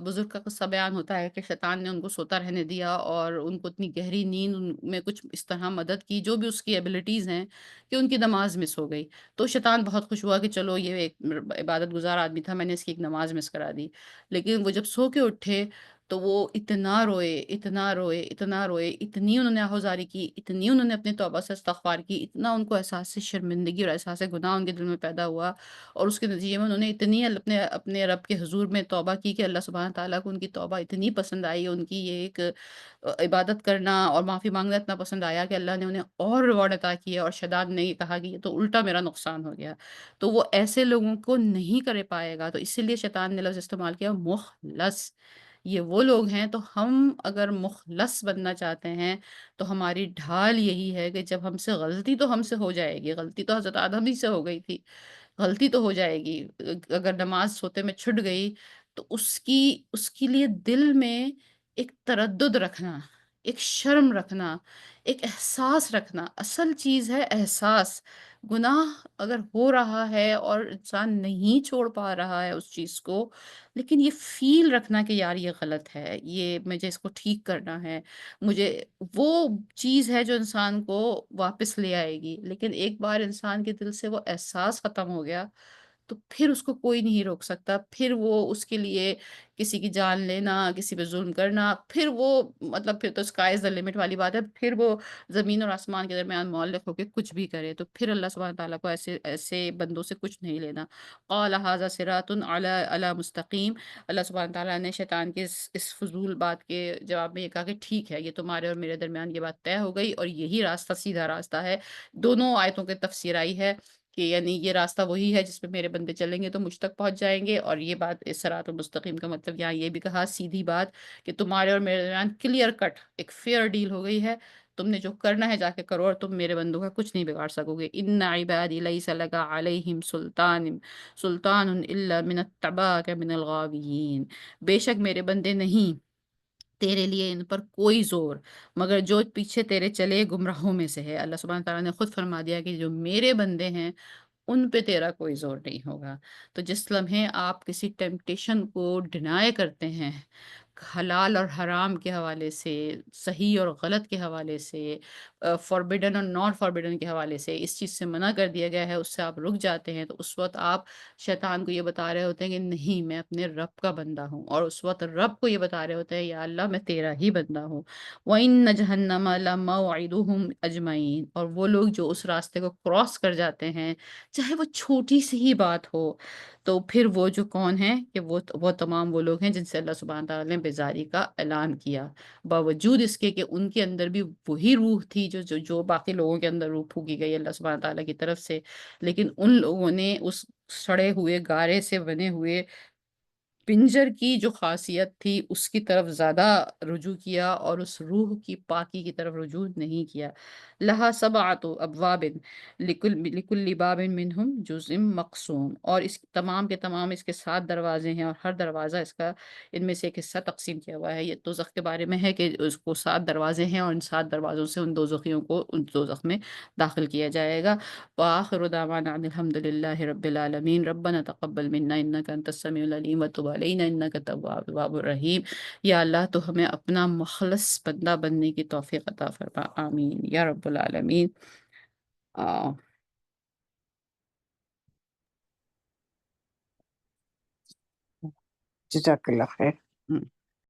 بزرگ کا قصہ بیان ہوتا ہے کہ شیطان نے ان کو سوتا رہنے دیا اور ان کو اتنی گہری نیند ان میں کچھ اس طرح مدد کی، جو بھی اس کی ایبلٹیز ہیں، کہ ان کی نماز مس ہو گئی۔ تو شیطان بہت خوش ہوا کہ چلو یہ ایک عبادت گزار آدمی تھا، میں نے اس کی ایک نماز مس کرا دی۔ لیکن وہ جب سو کے اٹھے تو وہ اتنا روئے، اتنا روئے، اتنا روئے، اتنی انہوں نے آہوزاری کی، اتنی انہوں نے اپنے توبہ سے استغفار کی، اتنا ان کو احساس شرمندگی اور احساس گناہ ان کے دل میں پیدا ہوا، اور اس کے نتیجے میں انہوں نے اتنی اپنے رب کے حضور میں توبہ کی کہ اللہ سبحانہ تعالیٰ کو ان کی توبہ اتنی پسند آئی، ان کی یہ ایک عبادت کرنا اور معافی مانگنا اتنا پسند آیا کہ اللہ نے انہیں اور ریوارڈ عطا کیا، اور شیطان نے یہ کہا کہ یہ تو الٹا میرا نقصان ہو گیا۔ تو وہ ایسے لوگوں کو نہیں کر پائے گا، تو اسی لیے شیطان نے لفظ استعمال کیا مخلص۔ یہ وہ لوگ ہیں، تو ہم اگر مخلص بننا چاہتے ہیں تو ہماری ڈھال یہی ہے کہ جب ہم سے غلطی تو ہم سے ہو جائے گی، غلطی تو حضرت آدم ہی سے ہو گئی تھی، غلطی تو ہو جائے گی۔ اگر نماز سوتے میں چھٹ گئی تو اس کے لیے دل میں ایک تردد رکھنا، ایک شرم رکھنا، ایک احساس رکھنا، اصل چیز ہے احساس۔ گناہ اگر ہو رہا ہے اور انسان نہیں چھوڑ پا رہا ہے اس چیز کو، لیکن یہ فیل رکھنا کہ یار یہ غلط ہے، یہ مجھے اس کو ٹھیک کرنا ہے، مجھے وہ چیز ہے جو انسان کو واپس لے آئے گی۔ لیکن ایک بار انسان کے دل سے وہ احساس ختم ہو گیا تو پھر اس کو کوئی نہیں روک سکتا، پھر وہ اس کے لیے کسی کی جان لینا، کسی پہ ظلم کرنا، پھر وہ مطلب پھر تو اسکائی از دا لمٹ والی بات ہے، پھر وہ زمین اور آسمان کے درمیان معلق ہو کے کچھ بھی کرے، تو پھر اللہ سبحانہ تعالیٰ کو ایسے ایسے بندوں سے کچھ نہیں لینا۔ قال ھذا صراط علی مستقیم۔ اللہ سبحانہ تعالیٰ نے شیطان کے اس فضول بات کے جواب میں یہ کہا کہ ٹھیک ہے، یہ تمہارے اور میرے درمیان یہ بات طے ہو گئی، اور یہی راستہ سیدھا راستہ ہے۔ دونوں آیتوں کے تفسیر آئی ہے کہ یعنی یہ راستہ وہی ہے جس پہ میرے بندے چلیں گے تو مجھ تک پہنچ جائیں گے، اور یہ بات اس صراط المستقیم کا مطلب یہاں یہ بھی کہا سیدھی بات کہ تمہارے اور میرے درمیان کلیئر کٹ ایک فیئر ڈیل ہو گئی ہے، تم نے جو کرنا ہے جا کے کرو، اور تم میرے بندوں کا کچھ نہیں بگاڑ سکو گے۔ ان عبادی لیس لک علیہم سلطان الا من اتبعک من الغاوین۔ بے شک میرے بندے نہیں تیرے لیے ان پر کوئی زور، مگر جو پیچھے تیرے چلے گمراہوں میں سے ہے۔ اللہ سبحانہ تعالیٰ نے خود فرما دیا کہ جو میرے بندے ہیں ان پہ تیرا کوئی زور نہیں ہوگا۔ تو جس لمحے آپ کسی ٹیمپٹیشن کو ڈینائی کرتے ہیں، حلال اور حرام کے حوالے سے، صحیح اور غلط کے حوالے سے، فاربیڈن اور ناٹ فاربیڈن کے حوالے سے اس چیز سے منع کر دیا گیا ہے، اس سے آپ رک جاتے ہیں، تو اس وقت آپ شیطان کو یہ بتا رہے ہوتے ہیں کہ نہیں میں اپنے رب کا بندہ ہوں، اور اس وقت رب کو یہ بتا رہے ہوتے ہیں یا اللہ میں تیرا ہی بندہ ہوں۔ وَإِنَّ جَهَنَّمَ لَمَوْعِدُهُمْ أَجْمَعِينَ، اور وہ لوگ جو اس راستے کو کراس کر جاتے ہیں، چاہے وہ چھوٹی سی ہی بات ہو، تو پھر وہ جو کون ہیں کہ وہ تمام وہ لوگ ہیں جن سے اللہ سبحانہ تعالیٰ نے بیزاری کا اعلان کیا، باوجود اس کے کہ ان کے اندر بھی وہی روح تھی جو باقی لوگوں کے اندر روح پھونکی گئی اللہ سبحانہ تعالیٰ کی طرف سے، لیکن ان لوگوں نے اس سڑے ہوئے گارے سے بنے ہوئے پنجر کی جو خاصیت تھی اس کی طرف زیادہ رجوع کیا اور اس روح کی پاکی کی طرف رجوع نہیں کیا۔ لہا سبعۃ ابواب لکل باب منہم جزء مقسوم، اور اس تمام کے تمام اس کے 7 دروازے ہیں، اور ہر دروازہ اس کا ان میں سے ایک حصہ تقسیم کیا ہوا ہے۔ یہ دوزخ کے بارے میں ہے کہ اس کو 7 دروازے ہیں، اور ان 7 دروازوں سے ان دوزخیوں کو ان دوزخ میں داخل کیا جائے گا۔ وآخر دعوانا ان الحمد للہ رب العالمین ربنا تقبل منا انک انت السمیع العلیم وتب علینا انک التواب الرحیم۔ یا اللہ تو ہمیں اپنا مخلص بندہ بننے کی توفیق عطا فرما، آمین یا رب العالمین۔ آ، جزاک اللہ خیر۔